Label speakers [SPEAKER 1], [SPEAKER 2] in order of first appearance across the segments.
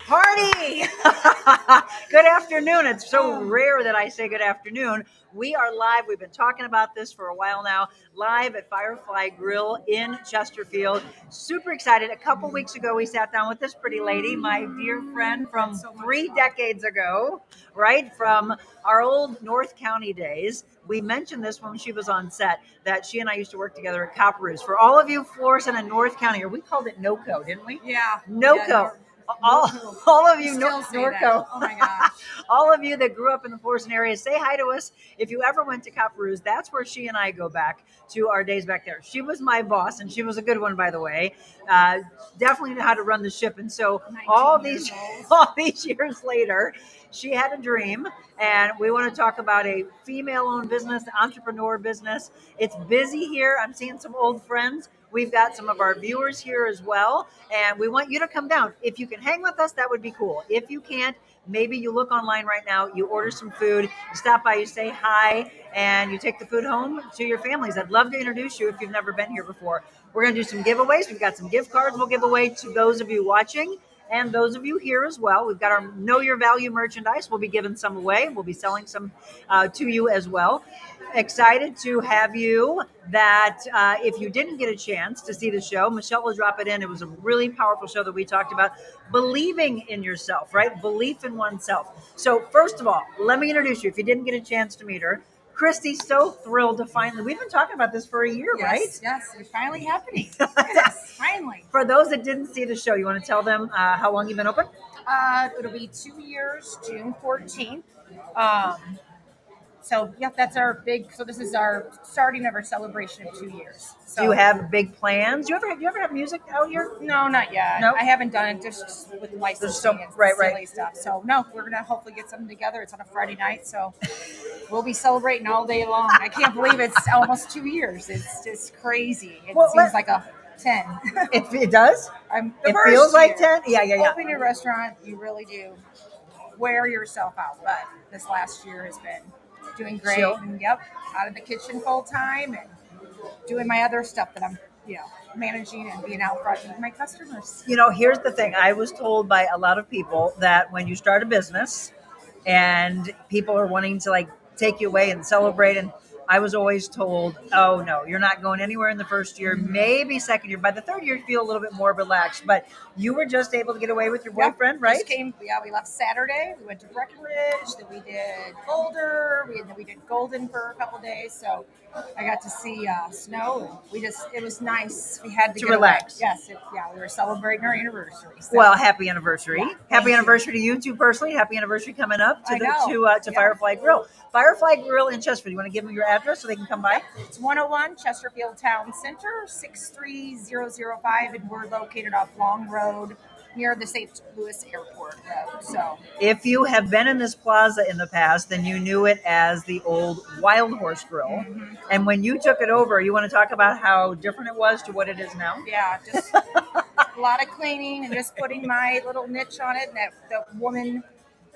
[SPEAKER 1] Party! Good afternoon. It's so rare that I say good afternoon. We are live. We've been talking about this for a while now. Live at Firefly Grill in Chesterfield. Super excited. A couple weeks ago, we sat down with this pretty lady, my dear friend from 3 decades ago, right? From our old North County days. We mentioned this when she was on set, that she and I used to work together at Copperoos. For all of you Florissant and North County, or we called it NOCO, didn't we?
[SPEAKER 2] Yeah.
[SPEAKER 1] NOCO.
[SPEAKER 2] Yeah,
[SPEAKER 1] all of you,
[SPEAKER 2] Norco. Oh my gosh.
[SPEAKER 1] All of you that grew up in the Florissant area, say hi to us. If you ever went to Copperoos, that's where she and I go back to our days back there. She was my boss, and she was a good one, by the way. Definitely knew how to run the ship. And so all these years later, she had a dream, and we want to talk about a female-owned business, entrepreneur business. It's busy here. I'm seeing some old friends. We've got some of our viewers here as well, and we want you to come down. If you can hang with us, that would be cool. If you can't, maybe you look online right now, you order some food, you stop by, you say hi, and you take the food home to your families. I'd love to introduce you if you've never been here before. We're going to do some giveaways. We've got some gift cards we'll give away to those of you watching and those of you here as well. We've got our Know Your Value merchandise. We'll be giving some away. We'll be selling some to you as well. Excited to have you. That if you didn't get a chance to see the show, Michelle will drop it in. It was a really powerful show that we talked about believing in yourself, right? Belief in oneself. So first of all, let me introduce you. If you didn't get a chance to meet her, Christy, so thrilled to finally, we've been talking about this for a year, right?
[SPEAKER 2] Yes, it's finally happening. Yes, finally.
[SPEAKER 1] For those that didn't see the show, you want to tell them how long you've been open?
[SPEAKER 2] It'll be 2 years, June 14th. So yeah, that's our big. So this is our starting of our celebration of 2 years. So,
[SPEAKER 1] do you have big plans? Do you ever have music out here?
[SPEAKER 2] No, not yet.
[SPEAKER 1] Nope.
[SPEAKER 2] I haven't done it just with licensing and silly stuff. So no, we're gonna hopefully get something together. It's on a Friday night, so we'll be celebrating all day long. I can't believe it's almost 2 years. It's just crazy. It seems like a 10.
[SPEAKER 1] It does?
[SPEAKER 2] It
[SPEAKER 1] feels like 10? Yeah.
[SPEAKER 2] Opening a restaurant, you really do wear yourself out. But this last year has been doing great.
[SPEAKER 1] Chill.
[SPEAKER 2] And out of the kitchen full time and doing my other stuff that I'm, managing and being out front with my customers.
[SPEAKER 1] Here's the thing. I was told by a lot of people that when you start a business and people are wanting to take you away and celebrate, and I was always told, oh no, you're not going anywhere in the first year, maybe second year. By the third year, you feel a little bit more relaxed. But you were just able to get away with your boyfriend, right?
[SPEAKER 2] We left Saturday. We went to Breckenridge. Then we did Boulder. We did Golden for a couple days. So I got to see snow. And it was nice. We had to get
[SPEAKER 1] relax.
[SPEAKER 2] Away. Yes. We were celebrating our anniversary. So.
[SPEAKER 1] Well, happy anniversary.
[SPEAKER 2] Yeah,
[SPEAKER 1] happy anniversary to you two personally. Happy anniversary coming up to
[SPEAKER 2] Yeah.
[SPEAKER 1] Firefly Grill. Firefly Grill in Chesterfield. You want to give them your address so they can come by?
[SPEAKER 2] It's 101 Chesterfield Town Center, 63005, and we're located off Long Road near the St. Louis Airport Road. So,
[SPEAKER 1] if you have been in this plaza in the past, then you knew it as the old Wild Horse Grill. Mm-hmm. And when you took it over, you want to talk about how different it was to what it is now?
[SPEAKER 2] Yeah, just a lot of cleaning and just putting my little niche on it, and that woman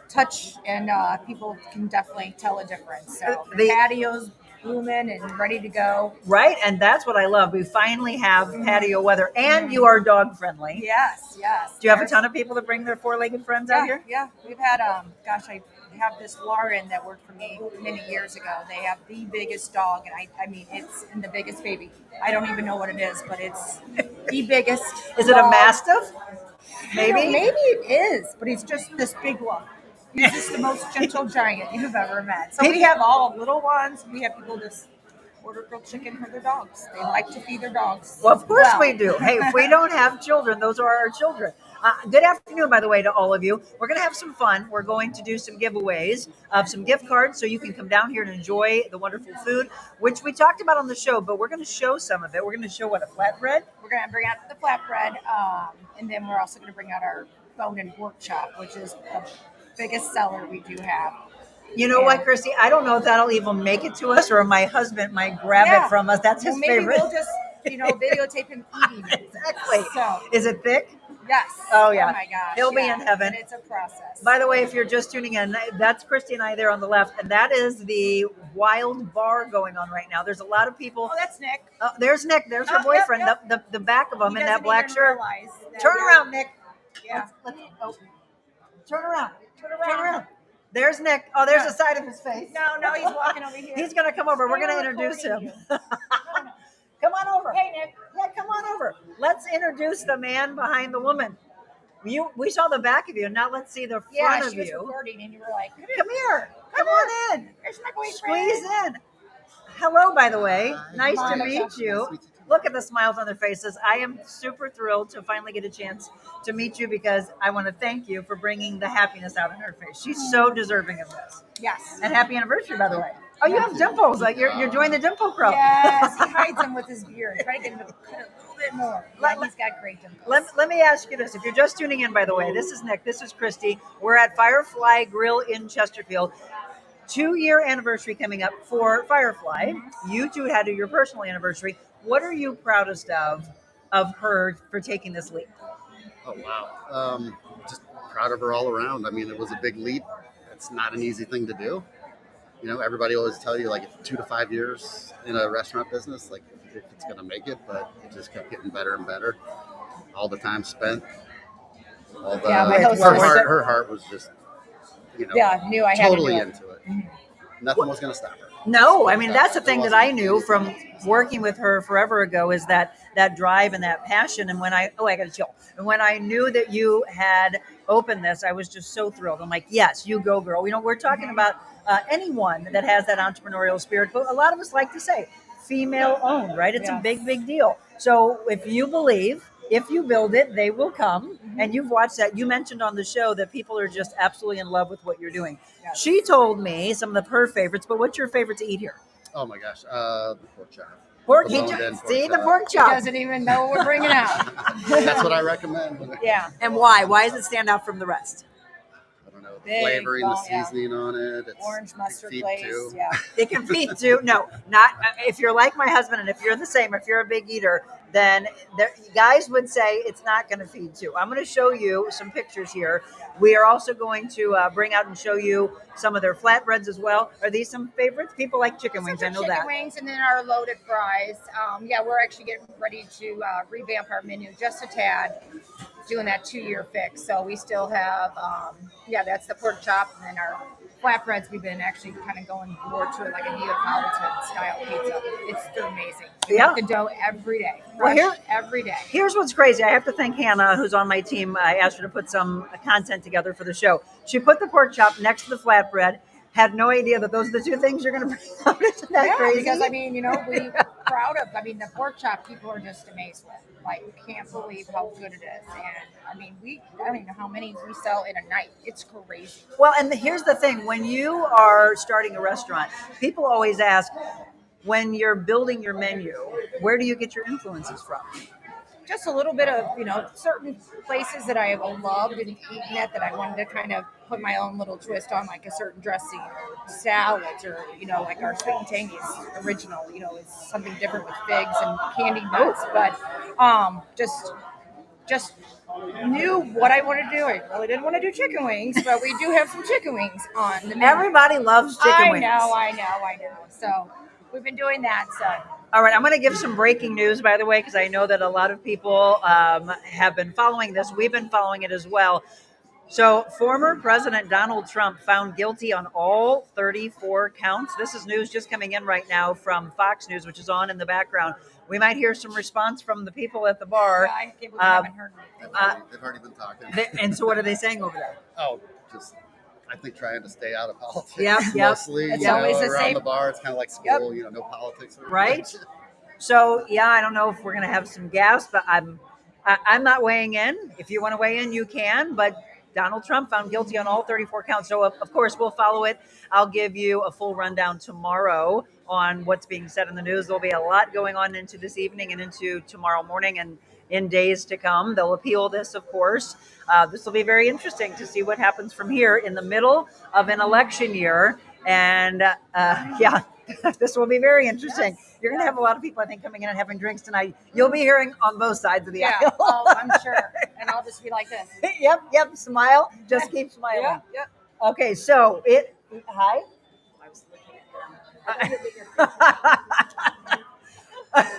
[SPEAKER 2] touch, and people can definitely tell a difference. So the patio's blooming and ready to go.
[SPEAKER 1] Right, and that's what I love. We finally have patio weather, and you are dog friendly.
[SPEAKER 2] Yes.
[SPEAKER 1] Do you have a ton of people that bring their four-legged friends out here?
[SPEAKER 2] Yeah, we've had, I have this Lauren that worked for me many years ago. They have the biggest dog, and I mean, it's the biggest baby. I don't even know what it is, but it's the biggest.
[SPEAKER 1] Is it a Mastiff? Maybe?
[SPEAKER 2] Maybe it is, but it's just this big one. He's just the most gentle giant you've ever met. So we have all little ones. We have people just order grilled chicken for their dogs. They like to feed their dogs.
[SPEAKER 1] Well, of course we do. Hey, if we don't have children, those are our children. Good afternoon, by the way, to all of you. We're going to have some fun. We're going to do some giveaways of some gift cards so you can come down here and enjoy the wonderful food, which we talked about on the show, but we're going to show some of it. We're going to show a flatbread?
[SPEAKER 2] We're going to bring out the flatbread, and then we're also going to bring out our bone and pork chop, which is the biggest seller we do have.
[SPEAKER 1] You know what, Christy? I don't know if that'll even make it to us, or my husband might grab it from us. That's his favorite.
[SPEAKER 2] Maybe we'll just, videotape him eating it.
[SPEAKER 1] Exactly.
[SPEAKER 2] So,
[SPEAKER 1] is it thick?
[SPEAKER 2] Yes.
[SPEAKER 1] Oh, yeah.
[SPEAKER 2] Oh, my gosh.
[SPEAKER 1] He'll be in heaven.
[SPEAKER 2] And it's a process.
[SPEAKER 1] By the way, if you're just tuning in, that's Christy and I there on the left, and that is the Wild Bar going on right now. There's a lot of people.
[SPEAKER 2] Oh, that's Nick.
[SPEAKER 1] There's Nick. There's her boyfriend. Yep. The back of him in that black shirt. Turn around, Nick.
[SPEAKER 2] Yeah.
[SPEAKER 1] Turn around. Turn around. There's Nick. Oh, there's the side of his face.
[SPEAKER 2] No, he's walking over here.
[SPEAKER 1] He's going to come over. We're going to introduce him. Come on over.
[SPEAKER 2] Hey, Nick.
[SPEAKER 1] Yeah, come on over. Let's introduce the man behind the woman. We saw the back of you. Now let's see the front of you.
[SPEAKER 2] Yeah, she was recording, and you were like,
[SPEAKER 1] come here. Come on in.
[SPEAKER 2] There's my boyfriend.
[SPEAKER 1] Squeeze in. Hello, by the way. Nice to meet you. Look at the smiles on their faces. I am super thrilled to finally get a chance to meet you because I want to thank you for bringing the happiness out in her face. She's so deserving of this.
[SPEAKER 2] Yes.
[SPEAKER 1] And happy anniversary, by the way. Oh, you have dimples. Like you're joining the dimple club.
[SPEAKER 2] Yes, he hides them with his beard. Try to get him to cut a little bit more. He's got great dimples.
[SPEAKER 1] Let me ask you this. If you're just tuning in, by the way, this is Nick. This is Christy. We're at Firefly Grill in Chesterfield. 2-year anniversary coming up for Firefly. You two had your personal anniversary. What are you proudest of her for taking this leap?
[SPEAKER 3] Oh, wow. Just proud of her all around. I mean, it was a big leap. It's not an easy thing to do. You know, everybody always tell you like 2 to 5 years in a restaurant business, like if it's going to make it, but it just kept getting better and better. All the time spent. All the, her heart was just,
[SPEAKER 2] knew I had
[SPEAKER 3] totally
[SPEAKER 2] to do it.
[SPEAKER 3] into it. Nothing was going to stop her.
[SPEAKER 1] No, I mean, that's the thing that I knew from working with her forever ago is that drive and that passion. And when I got to chill. And when I knew that you had opened this, I was just so thrilled. I'm like, yes, you go, girl. We're talking about anyone that has that entrepreneurial spirit. But a lot of us like to say female owned, right? It's a big, big deal. So if you believe, if you build it, they will come. And you've watched that. You mentioned on the show that people are just absolutely in love with what you're doing. Yes. She told me some of her favorites, but what's your favorite to eat here?
[SPEAKER 3] Oh my gosh, the pork chop.
[SPEAKER 1] The pork chop.
[SPEAKER 2] He doesn't even know what we're bringing out.
[SPEAKER 3] That's what I recommend.
[SPEAKER 1] Yeah. And why? Why does it stand out from the rest?
[SPEAKER 3] I don't know. The flavoring, the seasoning on it. It's
[SPEAKER 2] orange mustard glaze.
[SPEAKER 1] Yeah. It can feed too. No, not if you're like my husband and if you're the same, if you're a big eater, then guys would say it's not going to feed too. I'm going to show you some pictures here. We are also going to bring out and show you some of their flatbreads as well. Are these some favorites? People like chicken wings. I know that.
[SPEAKER 2] Chicken wings and then our loaded fries. We're actually getting ready to revamp our menu just a tad, doing that 2-year fix. So we still have, that's the pork chop and then our flatbreads. We've been actually kind of going more to like a Neapolitan style pizza. They're amazing. We make the dough every day. Every day.
[SPEAKER 1] Here's what's crazy. I have to thank Hannah, who's on my team. I asked her to put some content together for the show. She put the pork chop next to the flatbread. Had no idea that those are the two things you're going to bring out. Isn't that crazy?
[SPEAKER 2] Because we're proud of. The pork chop. People are just amazed with. Like, can't believe how good it is. And I don't even know how many we sell in a night. It's crazy.
[SPEAKER 1] Well, and here's the thing: when you are starting a restaurant, people always ask, when you're building your menu, where do you get your influences from?
[SPEAKER 2] Just a little bit of, certain places that I have loved and eaten at that I wanted to kind of put my own little twist on, like a certain dressing or salads or, like our sweet and tangy is original, it's something different with figs and candied nuts. But just knew what I wanted to do. I really didn't want to do chicken wings, but we do have some chicken wings on the menu.
[SPEAKER 1] Everybody loves chicken wings.
[SPEAKER 2] I know. So we've been doing that, so.
[SPEAKER 1] All right, I'm going to give some breaking news, by the way, because I know that a lot of people have been following this. We've been following it as well. So former President Donald Trump found guilty on all 34 counts. This is news just coming in right now from Fox News, which is on in the background. We might hear some response from the people at the bar.
[SPEAKER 2] Yeah, I can't believe I haven't heard
[SPEAKER 3] it. They've already been talking.
[SPEAKER 1] And so what are they saying over there?
[SPEAKER 3] Oh, just... I think trying to stay out of politics.
[SPEAKER 1] Yep.
[SPEAKER 3] Mostly,
[SPEAKER 2] it's always the
[SPEAKER 3] around
[SPEAKER 2] same.
[SPEAKER 3] The bar. It's kind of like school, no politics.
[SPEAKER 1] Right. So I don't know if we're going to have some gas, but I'm not weighing in. If you want to weigh in, you can. But Donald Trump found guilty on all 34 counts. So of course we'll follow it. I'll give you a full rundown tomorrow on what's being said in the news. There'll be a lot going on into this evening and into tomorrow morning and in days to come. They'll appeal this, of course. This will be very interesting to see what happens from here in the middle of an election year. And this will be very interesting. You're going to have a lot of people, I think, coming in and having drinks tonight. You'll be hearing on both sides of the aisle.
[SPEAKER 2] I'm sure. And I'll just be like this.
[SPEAKER 1] Yep. Smile. Just keep smiling.
[SPEAKER 2] Yep.
[SPEAKER 1] Okay, so hi.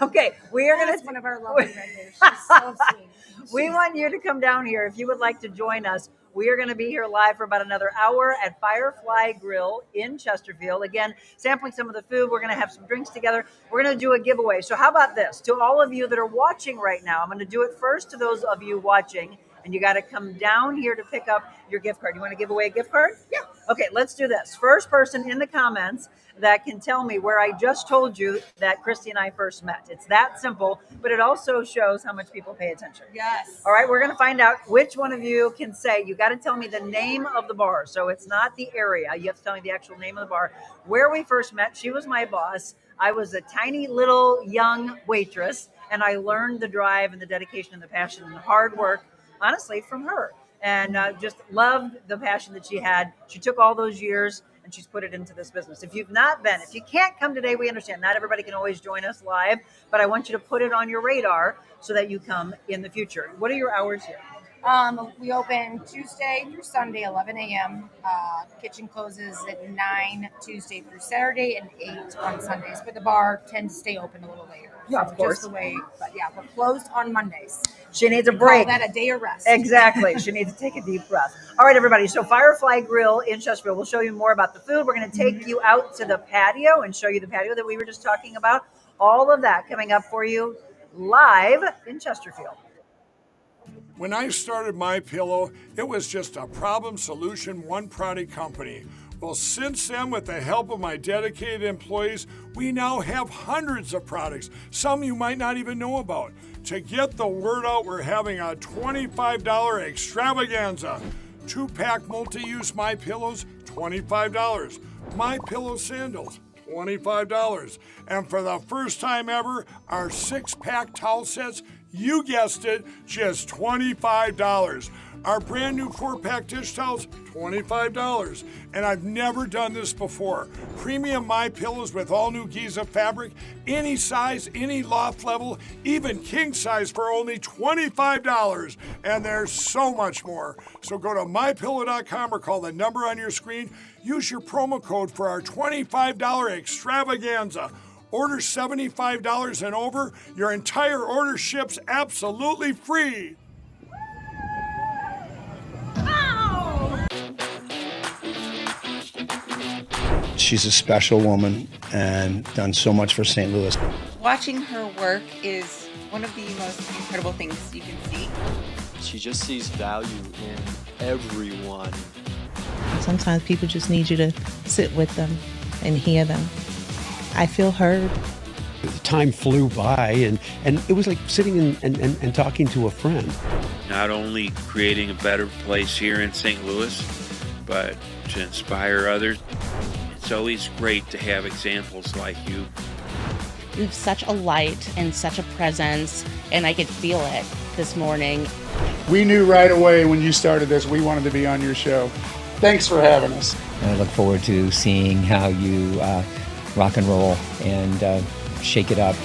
[SPEAKER 1] Okay, we are going
[SPEAKER 2] That's one of our lovely vendors. She's so sweet.
[SPEAKER 1] We want you to come down here if you would like to join us. We are going to be here live for about another hour at Firefly Grill in Chesterfield. Again, sampling some of the food. We're going to have some drinks together. We're going to do a giveaway. So how about this? To all of you that are watching right now, I'm going to do it first to those of you watching. And you got to come down here to pick up your gift card. You want to give away a gift card?
[SPEAKER 2] Yeah.
[SPEAKER 1] Okay, let's do this. First person in the comments that can tell me where I just told you that Christy and I first met. It's that simple, but it also shows how much people pay attention.
[SPEAKER 2] Yes.
[SPEAKER 1] All right, we're going to find out which one of you can say. You got to tell me the name of the bar. So it's not the area. You have to tell me the actual name of the bar. Where we first met, she was my boss. I was a tiny little young waitress, and I learned the drive and the dedication and the passion and the hard work, honestly, from her. And just loved the passion that she had. She took all those years and she's put it into this business. If you've not been, if you can't come today, we understand. Not everybody can always join us live, but I want you to put it on your radar so that you come in the future. What are your hours here?
[SPEAKER 2] We open Tuesday through Sunday, 11 a.m. Kitchen closes at 9 Tuesday through Saturday and 8 on Sundays. But the bar tends to stay open a little later.
[SPEAKER 1] Yeah, of course.
[SPEAKER 2] Just the way, but yeah, we're closed on Mondays.
[SPEAKER 1] She needs a break.
[SPEAKER 2] Call that a day of rest.
[SPEAKER 1] Exactly. She needs to take a deep breath. All right, everybody. So Firefly Grill in Chesterfield. We'll show you more about the food. We're going to take you out to the patio and show you the patio that we were just talking about. All of that coming up for you live in Chesterfield.
[SPEAKER 4] When I started MyPillow, it was just a problem solution, one product company. Well, since then, with the help of my dedicated employees, we now have hundreds of products, some you might not even know about. To get the word out, we're having a $25 extravaganza. 2-pack multi-use MyPillows, $25. MyPillow sandals, $25. And for the first time ever, our 6-pack towel sets, you guessed it, just $25. Our brand new 4-pack dish towels, $25. And I've never done this before. Premium MyPillows with all new Giza fabric, any size, any loft level, even king size for only $25. And there's so much more. So go to MyPillow.com or call the number on your screen. Use your promo code for our $25 extravaganza. Order $75 and over, your entire order ships absolutely free.
[SPEAKER 5] She's a special woman and done so much for St. Louis.
[SPEAKER 6] Watching her work is one of the most incredible things you can see.
[SPEAKER 7] She just sees value in everyone.
[SPEAKER 8] Sometimes people just need you to sit with them and hear them. I feel heard.
[SPEAKER 9] The time flew by, and it was like sitting and talking to a friend.
[SPEAKER 10] Not only creating a better place here in St. Louis, but to inspire others. It's always great to have examples like you.
[SPEAKER 11] You have such a light and such a presence, and I could feel it this morning.
[SPEAKER 12] We knew right away when you started this, we wanted to be on your show. Thanks for having us.
[SPEAKER 13] And I look forward to seeing how you rock and roll and shake it up.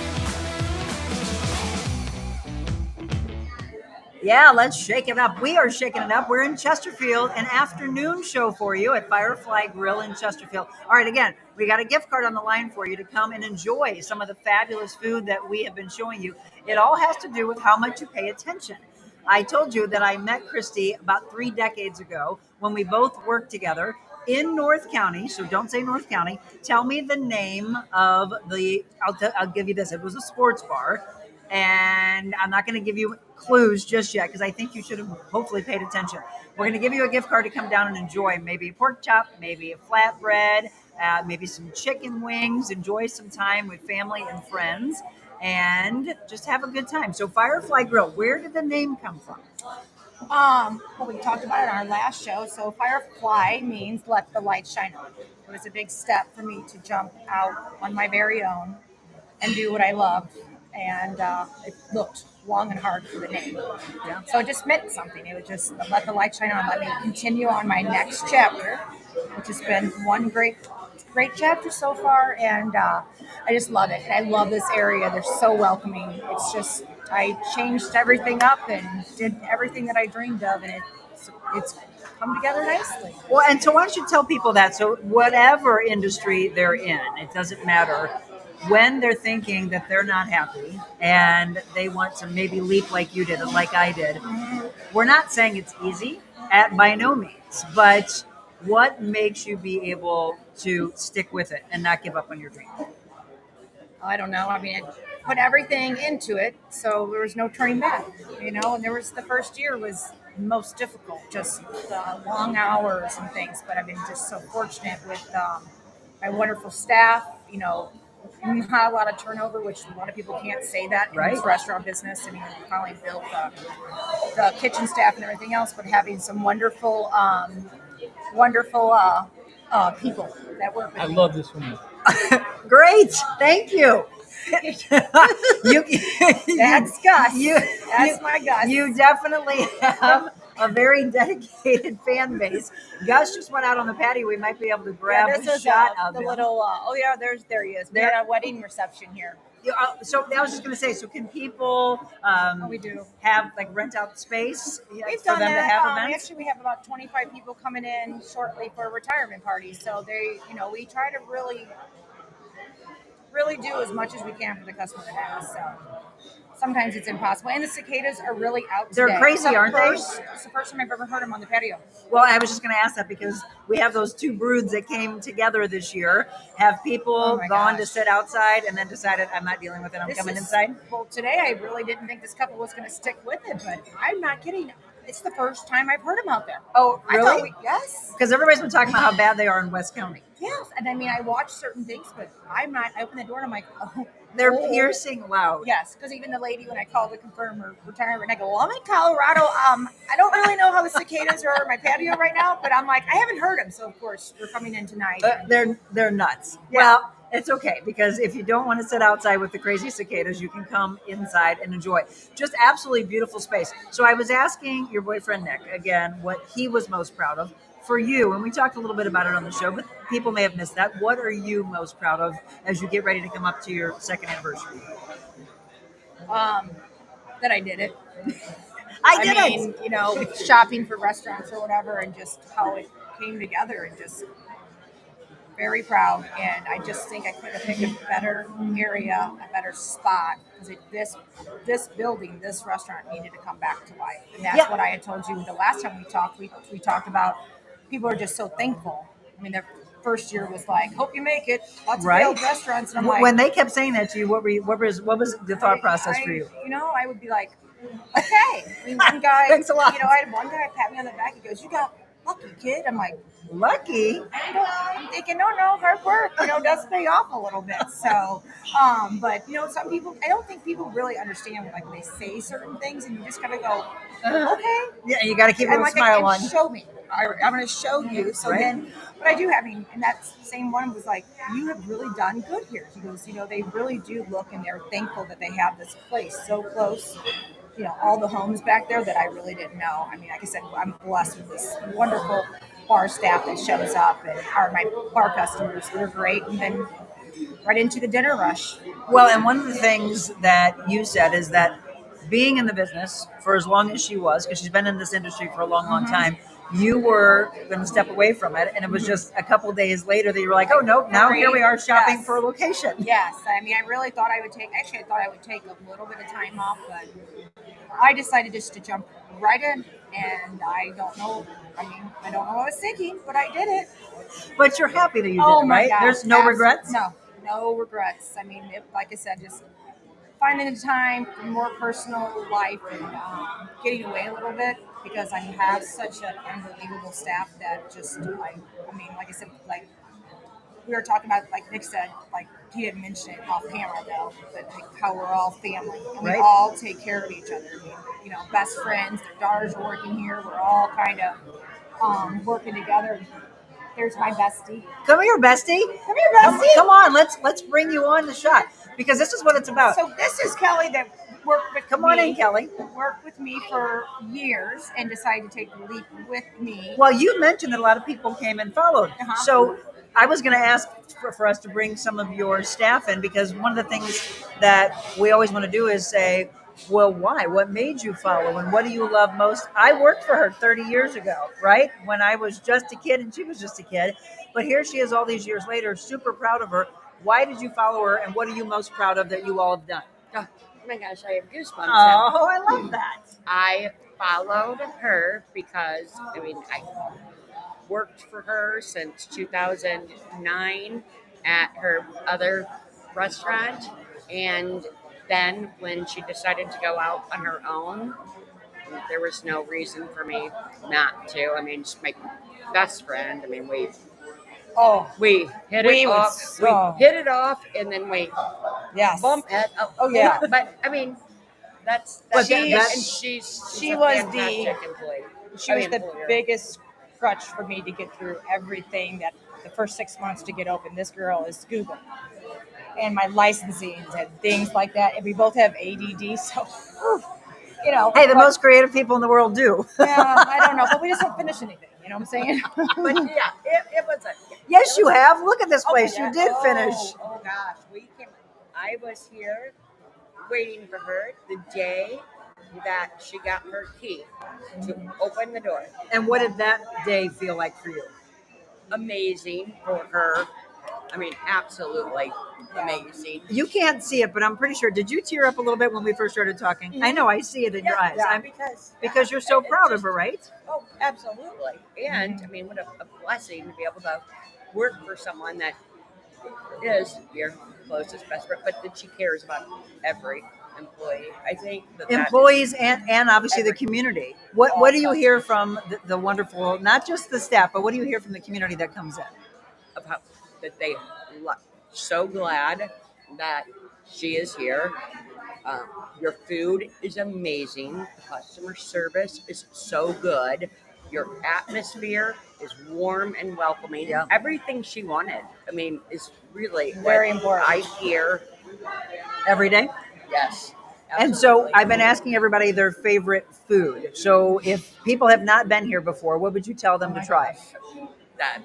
[SPEAKER 1] Yeah, let's shake it up. We are shaking it up. We're in Chesterfield, an afternoon show for you at Firefly Grill in Chesterfield. All right, again, we got a gift card on the line for you to come and enjoy some of the fabulous food that we have been showing you. It all has to do with how much you pay attention. I told you that I met Christy about 3 decades ago when we both worked together in North County. So don't say North County. Tell me the name of I'll give you this. It was a sports bar. And I'm not going to give you clues just yet because I think you should have hopefully paid attention. We're going to give you a gift card to come down and enjoy maybe a pork chop, maybe a flatbread, maybe some chicken wings. Enjoy some time with family and friends and just have a good time. So Firefly Grill, where did the name come from?
[SPEAKER 2] Well, we talked about it on our last show. So Firefly means let the light shine on. It was a big step for me to jump out on my very own and do what I loved. And it looked long and hard for the name. Yeah. So it just meant something. It would just let the light shine on, let me continue on my next chapter, which has been one great chapter so far. And I just love it. And I love this area. They're so welcoming. It's just, I changed everything up and did everything that I dreamed of. And it's come together nicely.
[SPEAKER 1] Well, and so why don't you tell people that? So whatever industry they're in, it doesn't matter when they're thinking that they're not happy and they want to maybe leap like you did and like I did, we're not saying it's easy by no means, but what makes you be able to stick with it and not give up on your dream?
[SPEAKER 2] I don't know. I mean, I put everything into it, so there was no turning back, and there was the first year was most difficult, just the long hours and things, but I've been just so fortunate with my wonderful staff, not a lot of turnover, which a lot of people can't say that in this restaurant business. I mean, we finally built the kitchen staff and everything else, but having some wonderful people that work with me.
[SPEAKER 14] love this one.
[SPEAKER 1] Great, thank you.
[SPEAKER 2] That's Gus. That's my Gus.
[SPEAKER 1] You definitely have a very dedicated fan base. Gus just went out on the patio. We might be able to grab a shot of
[SPEAKER 2] the
[SPEAKER 1] him.
[SPEAKER 2] little. There he is. We had a wedding reception here.
[SPEAKER 1] So I was just going to say. So can people?
[SPEAKER 2] We do
[SPEAKER 1] have rent out space
[SPEAKER 2] We've
[SPEAKER 1] for
[SPEAKER 2] done
[SPEAKER 1] them
[SPEAKER 2] that.
[SPEAKER 1] to have events.
[SPEAKER 2] Actually, we have about 25 people coming in shortly for a retirement party. So we try to really do as much as we can for the customer that has. So sometimes it's impossible. And the cicadas are really out today.
[SPEAKER 1] They're crazy, aren't they?
[SPEAKER 2] It's the first time I've ever heard them on the patio.
[SPEAKER 1] Well, I was just going to ask that because we have those two broods that came together this year. Have people gone to sit outside and then decided, I'm not dealing with it, I'm coming inside?
[SPEAKER 2] Well, today I really didn't think this couple was going to stick with it, but I'm not kidding. It's the first time I've heard them out there.
[SPEAKER 1] Oh, really?
[SPEAKER 2] Yes.
[SPEAKER 1] Because everybody's been talking about how bad they are in West County.
[SPEAKER 2] Yes. And I mean, I watch certain things, but I'm not. I open the door and I'm like, oh.
[SPEAKER 1] They're piercing loud.
[SPEAKER 2] Yes, because even the lady, when I called to confirm her retirement, I go, well, I'm in Colorado. I don't really know how the cicadas are on my patio right now, but I'm like, I haven't heard them. So, of course, we're coming in tonight.
[SPEAKER 1] They're nuts.
[SPEAKER 2] Yeah.
[SPEAKER 1] Well, it's okay, because if you don't want to sit outside with the crazy cicadas, you can come inside and enjoy. Just absolutely beautiful space. So I was asking your boyfriend, Nick, again, what he was most proud of. For you, and we talked a little bit about it on the show, but people may have missed that. What are you most proud of as you get ready to come up to your second anniversary?
[SPEAKER 2] That I did it.
[SPEAKER 1] I did
[SPEAKER 2] it. Shopping for restaurants or whatever, and just how it came together, and just very proud. And I just think I could have picked a better area, a better spot, because this building, this restaurant needed to come back to life. And that's what I had told you the last time we talked. We talked about people are just so thankful. I mean, their first year was like, hope you make it. Lots of failed restaurants. And I'm like,
[SPEAKER 1] when they kept saying that to you, what was the thought process for you?
[SPEAKER 2] I would be like, okay. I mean, one guy,
[SPEAKER 1] thanks a lot.
[SPEAKER 2] I had one guy pat me on the back. He goes, you got lucky, kid. I'm like,
[SPEAKER 1] lucky?
[SPEAKER 2] I'm thinking, no, hard work, does pay off a little bit. So, but some people, I don't think people really understand when they say certain things, and you just gotta go, okay.
[SPEAKER 1] Yeah, you gotta keep a smile on.
[SPEAKER 2] Show me. I'm going to show you. So then, but I do have, and that same one was like, you have really done good here. He goes, they really do look, and they're thankful that they have this place so close. All the homes back there that I really didn't know. I mean, like I said, I'm blessed with this wonderful bar staff that shows up, and are my bar customers. They're great. And then right into the dinner rush.
[SPEAKER 1] Well, and one of the things that you said is that being in the business for as long as she was, because she's been in this industry for a long, long time, you were going to step away from it, and it was just a couple days later that you were like, oh, nope, now here we are shopping for a location.
[SPEAKER 2] Yes. I mean, I really thought I would take a little bit of time off, but I decided just to jump right in, and I don't know what I was thinking, but I did it.
[SPEAKER 1] But you're happy that you did it, right?
[SPEAKER 2] Gosh,
[SPEAKER 1] There's no regrets?
[SPEAKER 2] No regrets. I mean, like I said, just finding the time for more personal life and getting away a little bit, because I have such an unbelievable staff that just, like I said, we were talking about, like Nick said, he didn't mention it off camera though, but how we're all family and we all take care of each other. I mean, best friends, their daughters are working here. We're all kind of working together. There's my bestie.
[SPEAKER 1] Come here, bestie. Come on, let's bring you on the shot, because this is what it's about.
[SPEAKER 2] So this is Kelly that worked with
[SPEAKER 1] Come on in, Kelly.
[SPEAKER 2] Worked with me for years and decided to take the leap with me.
[SPEAKER 1] Well, you mentioned that a lot of people came and followed. So I was going to ask for us to bring some of your staff in, because one of the things that we always want to do is say, well, why? What made you follow, and what do you love most? I worked for her 30 years ago, right? When I was just a kid and she was just a kid. But here she is all these years later, super proud of her. Why did you follow her, and what are you most proud of that you all have done?
[SPEAKER 14] Oh my gosh, I have goosebumps.
[SPEAKER 1] Oh, I love that.
[SPEAKER 14] I followed her because, I mean, I worked for her since 2009 at her other restaurant. And then when she decided to go out on her own, there was no reason for me not to. I mean, she's my best friend. I mean, we hit it off. We hit it off, and then we bumped it.
[SPEAKER 2] Oh yeah.
[SPEAKER 14] But I mean, that's she was the
[SPEAKER 2] biggest crutch for me to get through everything. That the first 6 months to get open. This girl is Google, and my licensing and things like that. And we both have ADD, so. You know,
[SPEAKER 1] hey, the most creative people in the world do.
[SPEAKER 2] Yeah, I don't know, but we just don't finish anything. You know what I'm saying?
[SPEAKER 14] But yeah, it was a.
[SPEAKER 1] Yes, you have. Look at this place. You did finish.
[SPEAKER 14] Oh gosh, I was here waiting for her the day that she got her key to open the door.
[SPEAKER 1] And what did that day feel like for you?
[SPEAKER 14] Amazing for her. I mean, absolutely amazing.
[SPEAKER 1] You can't see it, but I'm pretty sure. Did you tear up a little bit when we first started talking? Mm-hmm. I know, I see it in your eyes.
[SPEAKER 14] Yeah,
[SPEAKER 1] because you're so proud of her, right?
[SPEAKER 14] Oh, absolutely. And I mean, what a blessing to be able to work for someone that is your closest best friend, but that she cares about every employee. I think that
[SPEAKER 1] employees and obviously the community. What do you hear from the wonderful, not just the staff, but what do you hear from the community that comes in?
[SPEAKER 14] Of how that they so glad that she is here. Your food is amazing. The customer service is so good. Your atmosphere is warm and welcoming. Yeah. Everything she wanted, I mean, is really
[SPEAKER 2] very important.
[SPEAKER 14] I hear
[SPEAKER 1] every day.
[SPEAKER 14] Yes.
[SPEAKER 1] Absolutely. And so I've been asking everybody their favorite food. So if people have not been here before, what would you tell them to try?
[SPEAKER 14] That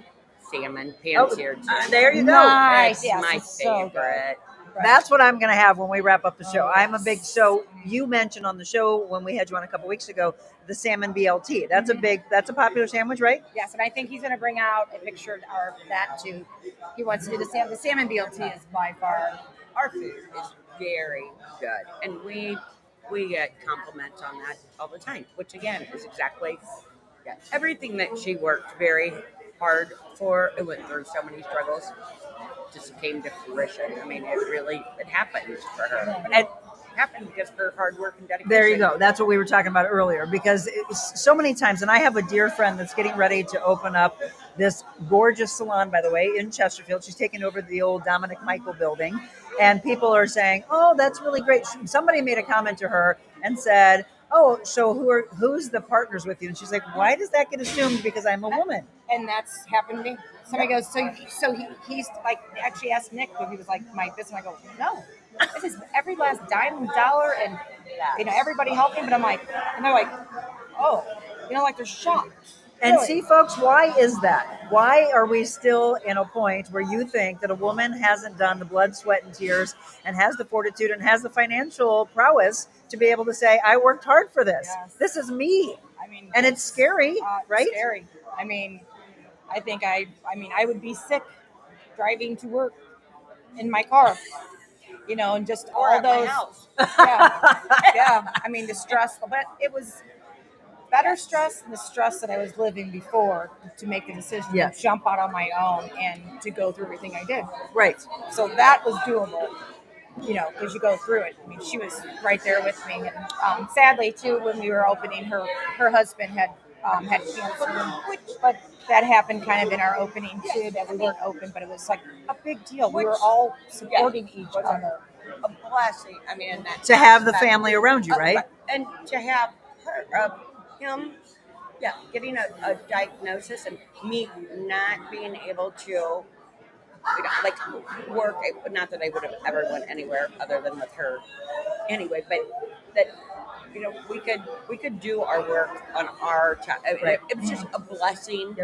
[SPEAKER 14] salmon pan-seared.
[SPEAKER 1] There you go.
[SPEAKER 2] Nice.
[SPEAKER 14] That's my favorite.
[SPEAKER 1] That's what I'm going to have when we wrap up the show. I'm a big, so you mentioned on the show when we had you on a couple weeks ago, the salmon BLT. That's that's a popular sandwich, right?
[SPEAKER 2] Yes, and I think he's going to bring out a picture of that too. He wants to do the salmon. The salmon BLT is by far,
[SPEAKER 14] our food is very good. And we get compliments on that all the time, which again is exactly everything that she worked very hard for. It went through so many struggles, just came to fruition. I mean, it happened for her. And it happened because of her hard work and dedication.
[SPEAKER 1] There you go. That's what we were talking about earlier, because so many times, and I have a dear friend that's getting ready to open up this gorgeous salon, by the way, in Chesterfield. She's taking over the old Dominic Michael building, and people are saying, oh, that's really great. Somebody made a comment to her and said, oh, so who's the partners with you? And she's like, why does that get assumed because I'm a woman?
[SPEAKER 2] And that's happened to me. Somebody goes, so he's like, actually asked Nick if he was like my business. And I go, no, this is every last dime and dollar, and everybody helped me. But I'm like, and they're like, oh, like they're shocked.
[SPEAKER 1] And see, folks, why is that? Why are we still in a point where you think that a woman hasn't done the blood, sweat, and tears and has the fortitude and has the financial prowess to be able to say, I worked hard for this. Yes. This is me. I mean, and it's scary, right?
[SPEAKER 2] Scary. I mean, I think I would be sick driving to work in my car, and just
[SPEAKER 14] or
[SPEAKER 2] all
[SPEAKER 14] at
[SPEAKER 2] those.
[SPEAKER 14] My house.
[SPEAKER 2] Yeah. I mean, the stress, but it was better stress than the stress that I was living before to make the decision to jump out on my own and to go through everything I did.
[SPEAKER 1] Right.
[SPEAKER 2] So that was doable, because you go through it. I mean, she was right there with me. And sadly, too, when we were opening, her husband had cancer, but that happened kind of in our opening, too, that we weren't open, but it was like a big deal. We were all supporting each other.
[SPEAKER 14] A blessing. I mean,
[SPEAKER 1] to have the family around you, right?
[SPEAKER 14] And to have her, him, getting a diagnosis and me not being able to, work. Not that I would have ever went anywhere other than with her, anyway. But that, we could do our work on our time. It was just a blessing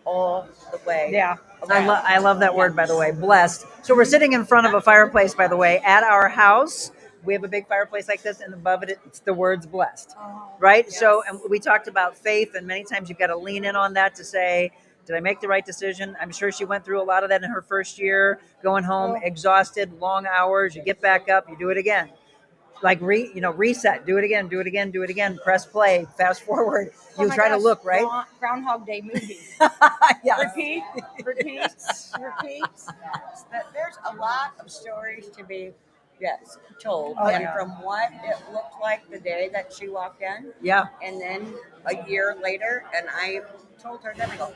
[SPEAKER 14] all the way.
[SPEAKER 1] Yeah, I love that word, by the way, blessed. So we're sitting in front of a fireplace, by the way, at our house. We have a big fireplace like this, and above it, it's the words blessed, right? Yes. So, and we talked about faith, and many times you've got to lean in on that to say, Did I make the right decision? I'm sure she went through a lot of that in her first year, going home exhausted, long hours. You get back up, you do it again. Like reset, do it again, press play, fast forward. You try to look, right?
[SPEAKER 2] Groundhog Day movie.
[SPEAKER 1] Yes.
[SPEAKER 14] Repeat. There's a lot of stories to be told.
[SPEAKER 1] Oh,
[SPEAKER 14] and
[SPEAKER 1] yeah.
[SPEAKER 14] from what it looked like the day that she walked in,
[SPEAKER 1] Yeah.
[SPEAKER 14] and then a year later, and I told her, then I go,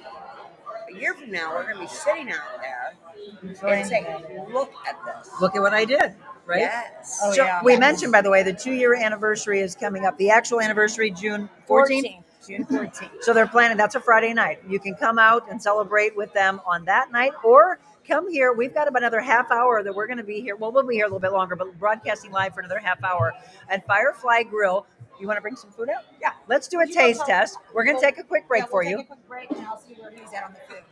[SPEAKER 14] a year from now, we're going to be sitting out there and saying, look at this.
[SPEAKER 1] Look at what I did, right?
[SPEAKER 14] Yes.
[SPEAKER 1] So we mentioned, by the way, the 2-year anniversary is coming up. The actual anniversary, June 14th.
[SPEAKER 2] June 14th.
[SPEAKER 1] So they're planning, that's a Friday night. You can come out and celebrate with them on that night, or come here. We've got about another half hour that we're going to be here. Well, we'll be here a little bit longer, but broadcasting live for another half hour at Firefly Grill. You want to bring some food out? Yeah. Let's do a taste test. We're going to take a quick break for you.
[SPEAKER 2] Take a quick break, and I'll see where he's at on the food.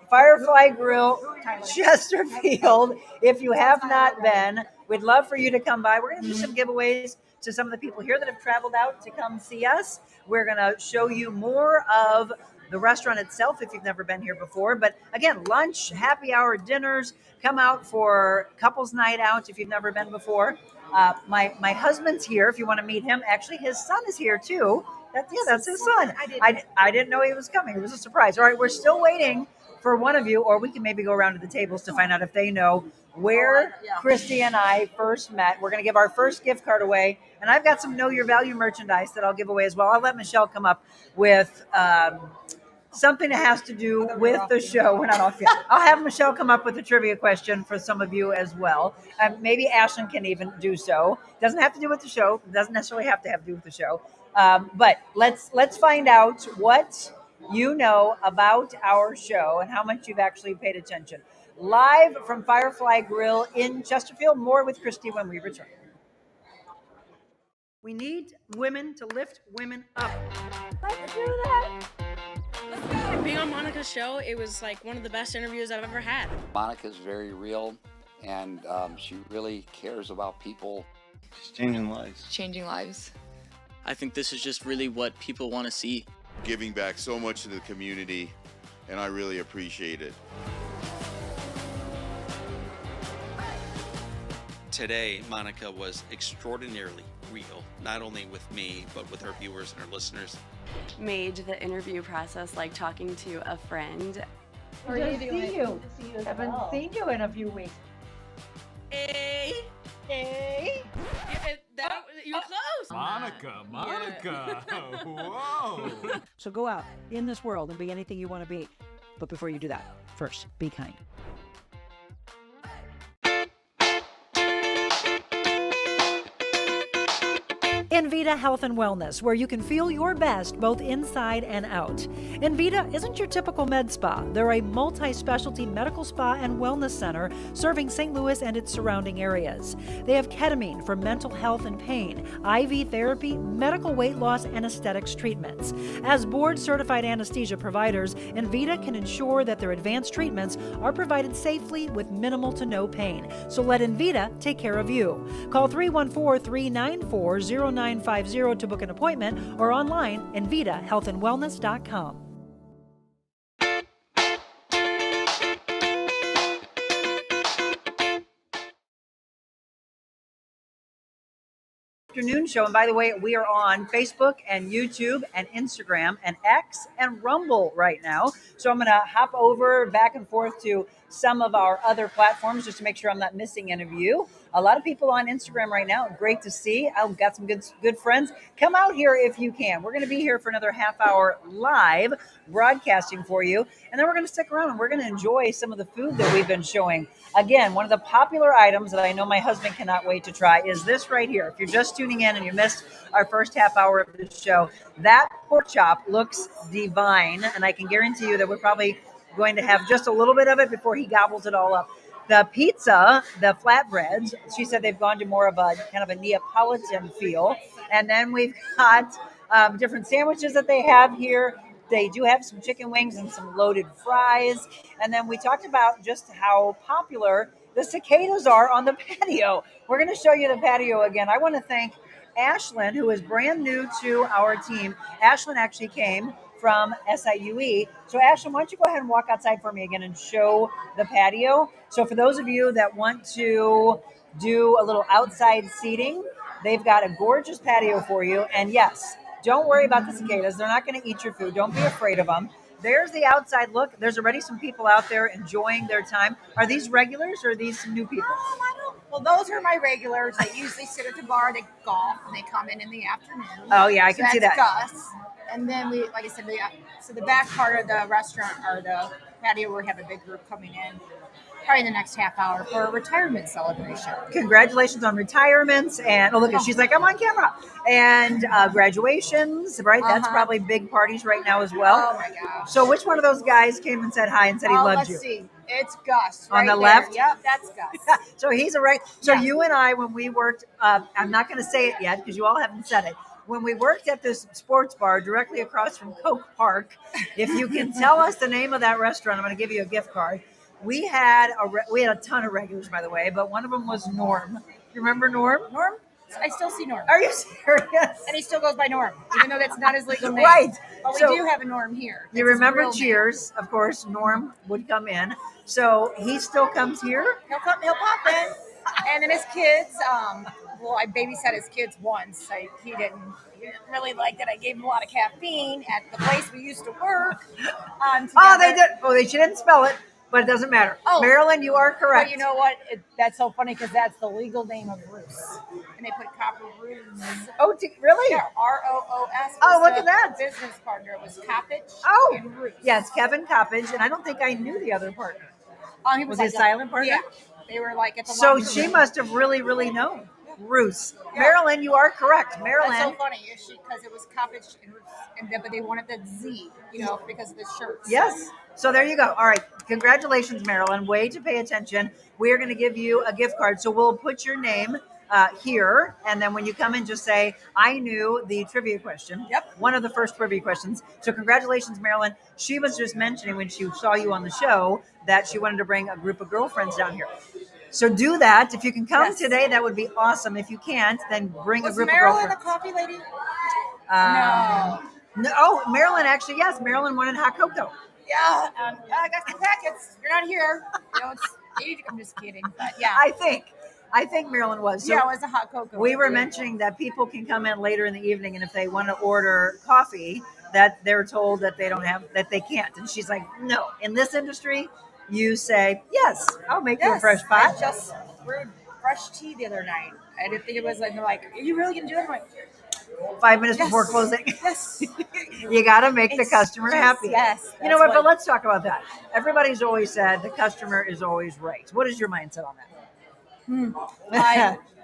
[SPEAKER 1] Firefly Grill, Chesterfield. If you have not been, we'd love for you to come by. We're going to do some giveaways to some of the people here that have traveled out to come see us. We're going to show you more of the restaurant itself if you've never been here before. But again, lunch, happy hour, dinners, come out for couples night out if you've never been before. My husband's here if you want to meet him. Actually, his son is here too. That's his son. I didn't know he was coming. It was a surprise. All right, we're still waiting for one of you, or we can maybe go around to the tables to find out if they know where Christy and I first met. We're going to give our first gift card away, and I've got some Know Your Value merchandise that I'll give away as well. I'll let Michelle come up with something that has to do with the show. We're not off yet. I'll have Michelle come up with a trivia question for some of you as well. Maybe Ashlyn can even do so. Doesn't have to do with the show. Doesn't necessarily have to do with the show. But let's find out what you know about our show and how much you've actually paid attention. Live from Firefly Grill in Chesterfield. More with Christy when we return. We need women to lift women up. Let's do that.
[SPEAKER 15] Being on Monica's show, it was like one of the best interviews I've ever had.
[SPEAKER 16] Monica's very real, and she really cares about people.
[SPEAKER 17] She's changing lives.
[SPEAKER 6] Changing lives.
[SPEAKER 18] I think this is just really what people want to see.
[SPEAKER 19] Giving back so much to the community, and I really appreciate it.
[SPEAKER 20] Today, Monica was extraordinarily real, not only with me, but with our viewers and our listeners.
[SPEAKER 21] Made the interview process like talking to a friend.
[SPEAKER 1] Good to see you. Haven't seen you in a few weeks.
[SPEAKER 15] Hey. You're close.
[SPEAKER 22] Monica. Whoa.
[SPEAKER 23] So go out in this world and be anything you want to be. But before you do that, first, be kind. Envita Health and Wellness, where you can feel your best both inside and out. Envita isn't your typical med spa. They're a multi-specialty medical spa and wellness center serving St. Louis and its surrounding areas. They have ketamine for mental health and pain, IV therapy, medical weight loss, and aesthetics treatments. As board-certified anesthesia providers, Envita can ensure that their advanced treatments are provided safely with minimal to no pain. So let Envita take care of you. Call 314-394-0950 to book an appointment or online envitahealthandwellness.com.
[SPEAKER 1] Afternoon show, and by the way, we are on Facebook and YouTube and Instagram and X and Rumble right now. So I'm going to hop over back and forth to some of our other platforms just to make sure I'm not missing any of you. A lot of people on Instagram right now. Great to see. I've got some good friends. Come out here if you can. We're going to be here for another half hour live broadcasting for you. And then we're going to stick around and we're going to enjoy some of the food that we've been showing. Again, one of the popular items that I know my husband cannot wait to try is this right here. If you're just tuning in and you missed our first half hour of the show, that pork chop looks divine. And I can guarantee you that we're probably going to have just a little bit of it before he gobbles it all up. The pizza, the flatbreads, she said they've gone to more of a kind of a Neapolitan feel. And then we've got different sandwiches that they have here. They do have some chicken wings and some loaded fries. And then we talked about just how popular the cicadas are on the patio. We're going to show you the patio again. I want to thank Ashlyn, who is brand new to our team. Ashlyn actually came from SIUE. So Ashton, why don't you go ahead and walk outside for me again and show the patio? So for those of you that want to do a little outside seating, they've got a gorgeous patio for you. And yes, don't worry about the cicadas. They're not going to eat your food. Don't be afraid of them. There's the outside look. There's already some people out there enjoying their time. Are these regulars or are these some new people?
[SPEAKER 2] Well, those are my regulars. They usually sit at the bar, they golf, and they come in the afternoon.
[SPEAKER 1] Oh, yeah, I can see that.
[SPEAKER 2] That's Gus. And then we, like I said, so the back part of the restaurant or the patio, we have a big group coming in probably in the next half hour for a retirement celebration.
[SPEAKER 1] Congratulations on retirements. And look, she's like, I'm on camera. And graduations, right? That's probably big parties right now as well.
[SPEAKER 2] Oh, my gosh.
[SPEAKER 1] So which one of those guys came and said hi and said he loved you?
[SPEAKER 2] Let's see. It's Gus.
[SPEAKER 1] On
[SPEAKER 2] right
[SPEAKER 1] the
[SPEAKER 2] there.
[SPEAKER 1] left?
[SPEAKER 2] Yep, that's Gus.
[SPEAKER 1] So he's a right. So you and I, when we worked, I'm not going to say it yet because you all haven't said it. When we worked at this sports bar directly across from Coke Park, if you can tell us the name of that restaurant, I'm going to give you a gift card. We had a ton of regulars, by the way, but one of them was Norm. You remember Norm?
[SPEAKER 2] Norm? I still see Norm.
[SPEAKER 1] Are you serious?
[SPEAKER 2] And he still goes by Norm, even though that's not his legal name.
[SPEAKER 1] Right.
[SPEAKER 2] But we
[SPEAKER 1] So-
[SPEAKER 2] do have a Norm here.
[SPEAKER 1] You
[SPEAKER 2] That's his
[SPEAKER 1] remember
[SPEAKER 2] real name.
[SPEAKER 1] Cheers, of course, Norm would come in. So he still comes here?
[SPEAKER 2] He'll pop in. And then his kids, well, I babysat his kids once. He didn't really like that I gave him a lot of caffeine at the place we used to work.
[SPEAKER 1] They did. She didn't spell it, but it doesn't matter.
[SPEAKER 2] Oh.
[SPEAKER 1] Marilyn, you are correct.
[SPEAKER 2] But you know what? That's so funny because that's the legal name of Roos. And they put Copper Roos.
[SPEAKER 1] Oh, really?
[SPEAKER 2] Yeah, ROOS.
[SPEAKER 1] Oh, look at that.
[SPEAKER 2] Business partner was Coppage and Roos.
[SPEAKER 1] Yes, Kevin Coppage, and I don't think I knew the other partner.
[SPEAKER 2] He
[SPEAKER 1] Was he a silent partner?
[SPEAKER 2] Yeah. They were like at the
[SPEAKER 1] So
[SPEAKER 2] locker
[SPEAKER 1] she
[SPEAKER 2] room.
[SPEAKER 1] must have really, really known Roos. Marilyn, you are correct. Marilyn.
[SPEAKER 2] That's so funny, is she? Because it was Coppage and Roos, but they wanted the Z, because of the shirts.
[SPEAKER 1] Yes. So there you go. All right. Congratulations, Marilyn. Way to pay attention. We are going to give you a gift card. So we'll put your name here. And then when you come in, just say, I knew the trivia question.
[SPEAKER 2] Yep.
[SPEAKER 1] One of the first trivia questions. So congratulations, Marilyn. She was just mentioning when she saw you on the show that she wanted to bring a group of girlfriends down here. So do that. If you can come today, that would be awesome. If you can't, then bring a group
[SPEAKER 2] Marilyn
[SPEAKER 1] of
[SPEAKER 2] the
[SPEAKER 1] girlfriends.
[SPEAKER 2] coffee lady?
[SPEAKER 1] No. Oh, Marilyn, actually, yes. Marilyn wanted hot cocoa.
[SPEAKER 2] Yeah. I got some packets. You're not here. I'm just kidding. But yeah.
[SPEAKER 1] I think Marilyn was. So
[SPEAKER 2] it was a hot cocoa.
[SPEAKER 1] we were mentioning that people can come in later in the evening, and if they want to order coffee, that they're told that that they can't. And she's like, no. In this industry, you say, yes, I'll make you a fresh pot.
[SPEAKER 2] I just brewed fresh tea the other night. I didn't think it was like, they're like, are you really going to do it? I'm like,
[SPEAKER 1] 5 minutes before closing.
[SPEAKER 2] Yes.
[SPEAKER 1] You got to make the customer happy.
[SPEAKER 2] Yes.
[SPEAKER 1] You know what? But let's talk about that. Everybody's always said the customer is always right. What is your mindset on that?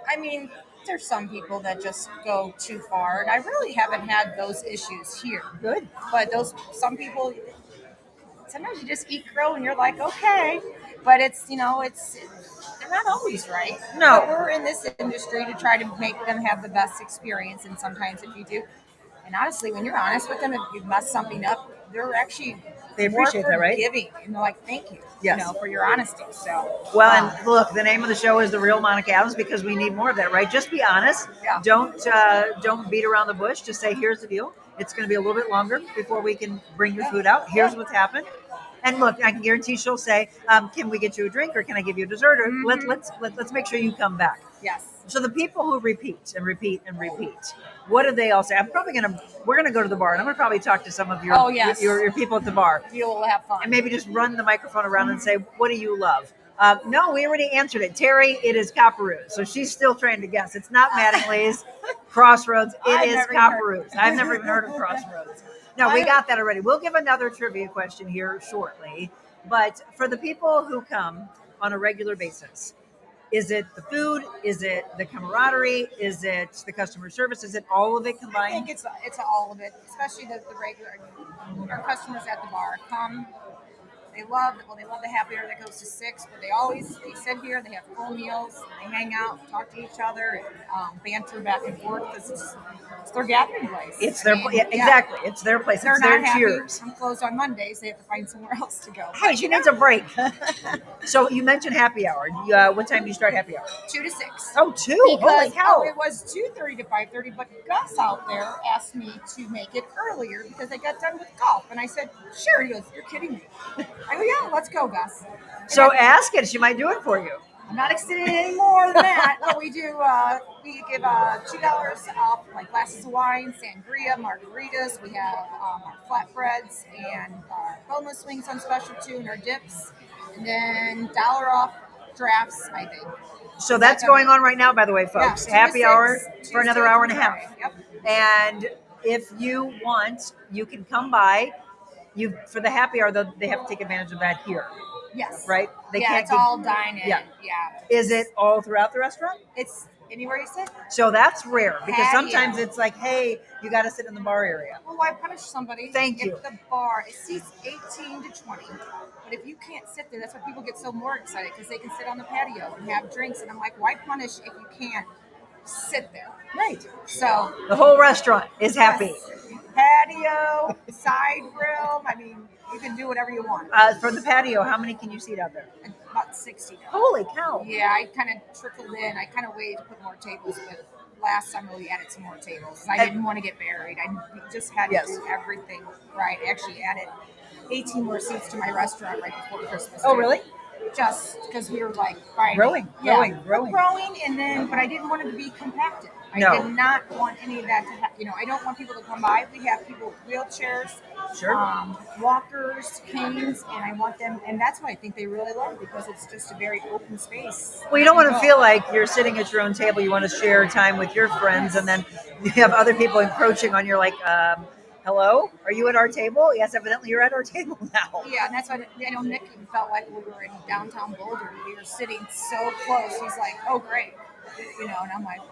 [SPEAKER 2] I mean, there's some people that just go too far, and I really haven't had those issues here.
[SPEAKER 1] Good.
[SPEAKER 2] But some people, sometimes you just eat crow and you're like, okay. But they're not always right.
[SPEAKER 1] No.
[SPEAKER 2] But we're in this industry to try to make them have the best experience, and sometimes if you do, and honestly, when you're honest with them, if you mess something up, they're actually
[SPEAKER 1] They appreciate
[SPEAKER 2] more
[SPEAKER 1] that, right?
[SPEAKER 2] forgiving, and they're like, thank you,
[SPEAKER 1] Yes.
[SPEAKER 2] for your honesty. So
[SPEAKER 1] Well, and look, the name of the show is The Real Monica Adams because we need more of that, right? Just be honest.
[SPEAKER 2] Yeah.
[SPEAKER 1] Don't beat around the bush. Just say, here's the deal. It's going to be a little bit longer before we can bring your food out. Here's what's happened. And look, I can guarantee she'll say, can we get you a drink or can I give you a dessert? Or let's make sure you come back.
[SPEAKER 2] Yes.
[SPEAKER 1] So the people who repeat and repeat and repeat, what do they all say? We're going to go to the bar and I'm going to probably talk to some of your, your people at the bar.
[SPEAKER 2] You'll have fun.
[SPEAKER 1] And maybe just run the microphone around and say, what do you love? No, we already answered it. Terry, it is Copperoo. So she's still trying to guess. It's not Mattingly's, Crossroads. It is Copperoo. I've never even heard of Crossroads. No, we got that already. We'll give another trivia question here shortly. But for the people who come on a regular basis, is it the food? Is it the camaraderie? Is it the customer service? Is it all of it combined?
[SPEAKER 2] I think it's all of it, especially the regular. Our customers at the bar come They love the happy hour that goes to 6, but they sit here, they have full meals, they hang out, talk to each other, and banter back and forth because it's their gathering place.
[SPEAKER 1] It's their exactly. It's their place.
[SPEAKER 2] They're
[SPEAKER 1] It's
[SPEAKER 2] not
[SPEAKER 1] their
[SPEAKER 2] happy.
[SPEAKER 1] cheers.
[SPEAKER 2] I'm closed on Mondays. They have to find somewhere else to go.
[SPEAKER 1] Hey, she needs a break. So you mentioned happy hour. What time do you start happy hour?
[SPEAKER 2] 2 to 6.
[SPEAKER 1] Oh, 2?
[SPEAKER 2] Because
[SPEAKER 1] Holy cow.
[SPEAKER 2] it was 2:30 to 5:30, but Gus out there asked me to make it earlier because I got done with golf, and I said, "Sure." He goes, "You're kidding me." I go, "Yeah, let's go, Gus."
[SPEAKER 1] So ask it. She might do it for you.
[SPEAKER 2] I'm not extending any more than that, but we do. We give $2 off like glasses of wine, sangria, margaritas. We have our flatbreads and our boneless wings on special too, and our dips, and then $1 off drafts, I think.
[SPEAKER 1] So that's going on right now, by the way, folks.
[SPEAKER 2] Yeah, 2 to
[SPEAKER 1] happy
[SPEAKER 2] 6,
[SPEAKER 1] hour for
[SPEAKER 2] Tuesday
[SPEAKER 1] another hour and a
[SPEAKER 2] through
[SPEAKER 1] half.
[SPEAKER 2] Friday. Yep.
[SPEAKER 1] And if you want, you can come by. For the happy hour, though, they have to take advantage of that here.
[SPEAKER 2] Yes.
[SPEAKER 1] Right? They
[SPEAKER 2] yeah,
[SPEAKER 1] can't
[SPEAKER 2] it's all dine in.
[SPEAKER 1] Yeah.
[SPEAKER 2] Yeah.
[SPEAKER 1] Is it all throughout the restaurant?
[SPEAKER 2] It's anywhere you sit.
[SPEAKER 1] So that's rare because
[SPEAKER 2] Patio.
[SPEAKER 1] sometimes it's like, hey, you got to sit in the bar area.
[SPEAKER 2] Well, why punish somebody?
[SPEAKER 1] Thank you.
[SPEAKER 2] If the bar it seats 18 to 20, but if you can't sit there, that's why people get so more excited because they can sit on the patio and have drinks. And I'm like, why punish if you can't sit there?
[SPEAKER 1] Right.
[SPEAKER 2] So
[SPEAKER 1] the whole restaurant is happy.
[SPEAKER 2] Patio, side grill. I mean, you can do whatever you want.
[SPEAKER 1] For the patio, how many can you seat out there?
[SPEAKER 2] About 60.
[SPEAKER 1] Holy cow.
[SPEAKER 2] Yeah, I kind of trickled in. I kind of waited to put more tables, but last time we added some more tables. I didn't want to get buried. We just had to do everything right. I actually added 18 more seats to my restaurant right before Christmas.
[SPEAKER 1] Oh, really?
[SPEAKER 2] Just because we were like
[SPEAKER 1] growing,
[SPEAKER 2] and then, but I didn't want it to be compacted. I
[SPEAKER 1] No.
[SPEAKER 2] did not want any of that to happen. I don't want people to come by. We have people with wheelchairs, walkers, canes, and I want them, and that's why I think they really love it because it's just a very open space.
[SPEAKER 1] Well, you don't want to feel like you're sitting at your own table. You want to share time with your friends, and then you have other people encroaching on your hello, are you at our table? Yes, evidently you're at our table now.
[SPEAKER 2] Yeah, and that's why I know Nick even felt like we were in downtown Boulder. We were sitting so close. He's like, "Oh, great," and I'm like,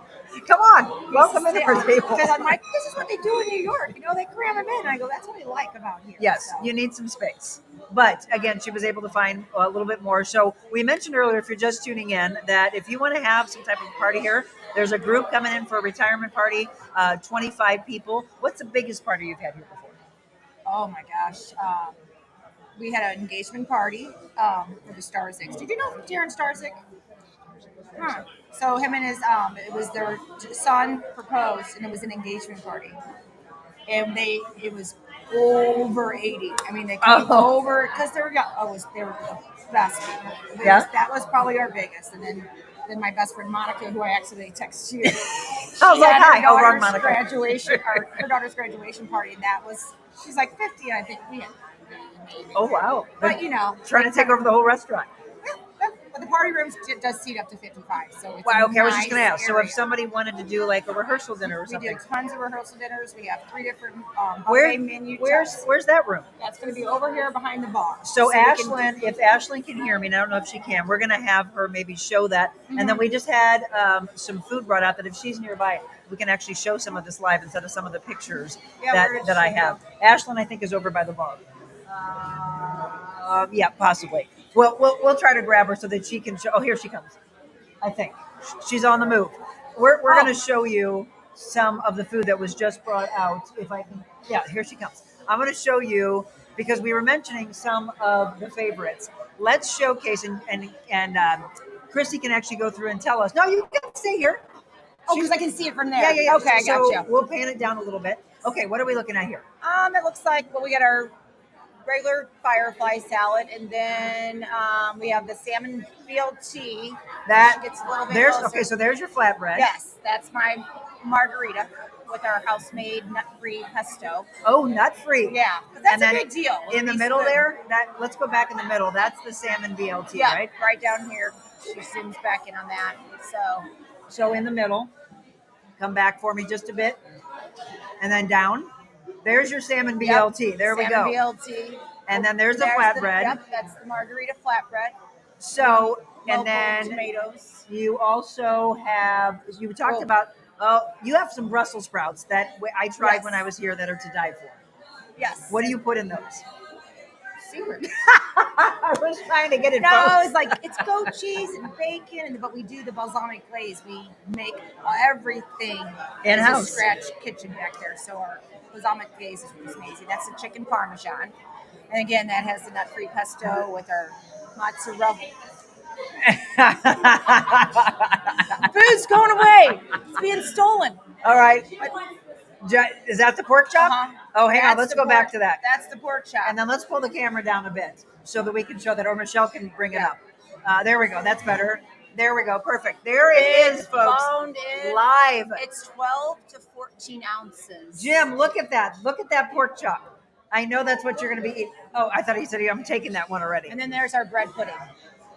[SPEAKER 1] "Come on, welcome into our table."
[SPEAKER 2] Because I'm like, "This is what they do in New York. They cram them in." And I go, "That's what I like about here."
[SPEAKER 1] Yes, you need some space. But again, she was able to find a little bit more. So we mentioned earlier, if you're just tuning in, that if you want to have some type of party here, there's a group coming in for a retirement party, 25 people. What's the biggest party you've had here before?
[SPEAKER 2] Oh my gosh. We had an engagement party for the Starzik. Did you know Darren Starzik? Huh. So him and his, it was their son proposed, and it was an engagement party. And it was over 80. I mean, they came over because they were the best people. That was probably our biggest. And then my best friend Monica, who I accidentally texted you.
[SPEAKER 1] I was like, hi, wrong Monica.
[SPEAKER 2] Her daughter's graduation party, and she's like 50, and I think we had.
[SPEAKER 1] Oh wow!
[SPEAKER 2] But
[SPEAKER 1] trying to take over the whole restaurant.
[SPEAKER 2] But the party room does seat up to 55. So it's
[SPEAKER 1] wow. Okay, I was just
[SPEAKER 2] nice
[SPEAKER 1] going to ask.
[SPEAKER 2] area.
[SPEAKER 1] So if somebody wanted to do like a rehearsal dinner or something,
[SPEAKER 2] we do tons of rehearsal dinners. We have 3 different menu.
[SPEAKER 1] Where's that room?
[SPEAKER 2] That's going to be over here behind the bar.
[SPEAKER 1] So Ashlyn, if Ashlyn can hear me, and I don't know if she can, we're going to have her maybe show that. Mm-hmm. And then we just had some food brought out that if she's nearby, we can actually show some of this live instead of some of the pictures that I have. Ashlyn, I think, is over by the bar. Yeah, possibly. We'll try to grab her so that she can show. Oh, here she comes. I think she's on the move. We're going to show you some of the food that was just brought out. If I can, yeah, here she comes. I'm going to show you because we were mentioning some of the favorites. Let's showcase and Christy can actually go through and tell us. No, you can stay here.
[SPEAKER 2] Oh, because I can see it from there.
[SPEAKER 1] Yeah.
[SPEAKER 2] Okay, I got you.
[SPEAKER 1] We'll pan it down a little bit. Okay, what are we looking at here?
[SPEAKER 2] It looks like we got our regular Firefly salad, and then we have the salmon BLT.
[SPEAKER 1] That
[SPEAKER 2] gets a little bit closer.
[SPEAKER 1] Okay, so there's your flatbread.
[SPEAKER 2] Yes, that's my margarita with our house-made nut-free pesto.
[SPEAKER 1] Oh, nut-free.
[SPEAKER 2] Yeah, that's a big deal.
[SPEAKER 1] In the middle there, let's go back in the middle. That's the salmon BLT, right?
[SPEAKER 2] Right down here. She zooms back in on that.
[SPEAKER 1] So in the middle, come back for me just a bit, and then down. There's your salmon BLT.
[SPEAKER 2] Yep,
[SPEAKER 1] there we go.
[SPEAKER 2] Salmon BLT.
[SPEAKER 1] And then there's the flatbread.
[SPEAKER 2] That's the margarita flatbread.
[SPEAKER 1] So, and
[SPEAKER 2] local
[SPEAKER 1] then
[SPEAKER 2] tomatoes.
[SPEAKER 1] You also have, you talked about, you have some Brussels sprouts that I tried when I was here that are to die for.
[SPEAKER 2] Yes.
[SPEAKER 1] What do you put in those?
[SPEAKER 2] secret.
[SPEAKER 1] I was trying to get it.
[SPEAKER 2] No, it's like it's goat cheese and bacon, but we do the balsamic glaze. We make everything
[SPEAKER 1] In-house.
[SPEAKER 2] It's a scratch kitchen back there. So our balsamic glaze is amazing. That's the chicken parmesan, and again, that has the nut-free pesto with our mozzarella. Food's going away. It's being stolen.
[SPEAKER 1] All right. Is that the pork chop?
[SPEAKER 2] Uh-huh.
[SPEAKER 1] Oh, hang on.
[SPEAKER 2] That's
[SPEAKER 1] Let's
[SPEAKER 2] the
[SPEAKER 1] go back
[SPEAKER 2] pork-
[SPEAKER 1] to that.
[SPEAKER 2] That's the pork chop.
[SPEAKER 1] And then let's pull the camera down a bit so that we can show that, or Michelle can bring it up. There we go. That's better. There we go. Perfect. There it is, folks.
[SPEAKER 2] Found in,
[SPEAKER 1] Live.
[SPEAKER 2] It's 12 to 14 ounces.
[SPEAKER 1] Jim, look at that. Look at that pork chop. I know that's what you're going to be eating. Oh, I thought he said I'm taking that one already.
[SPEAKER 2] And then there's our bread pudding.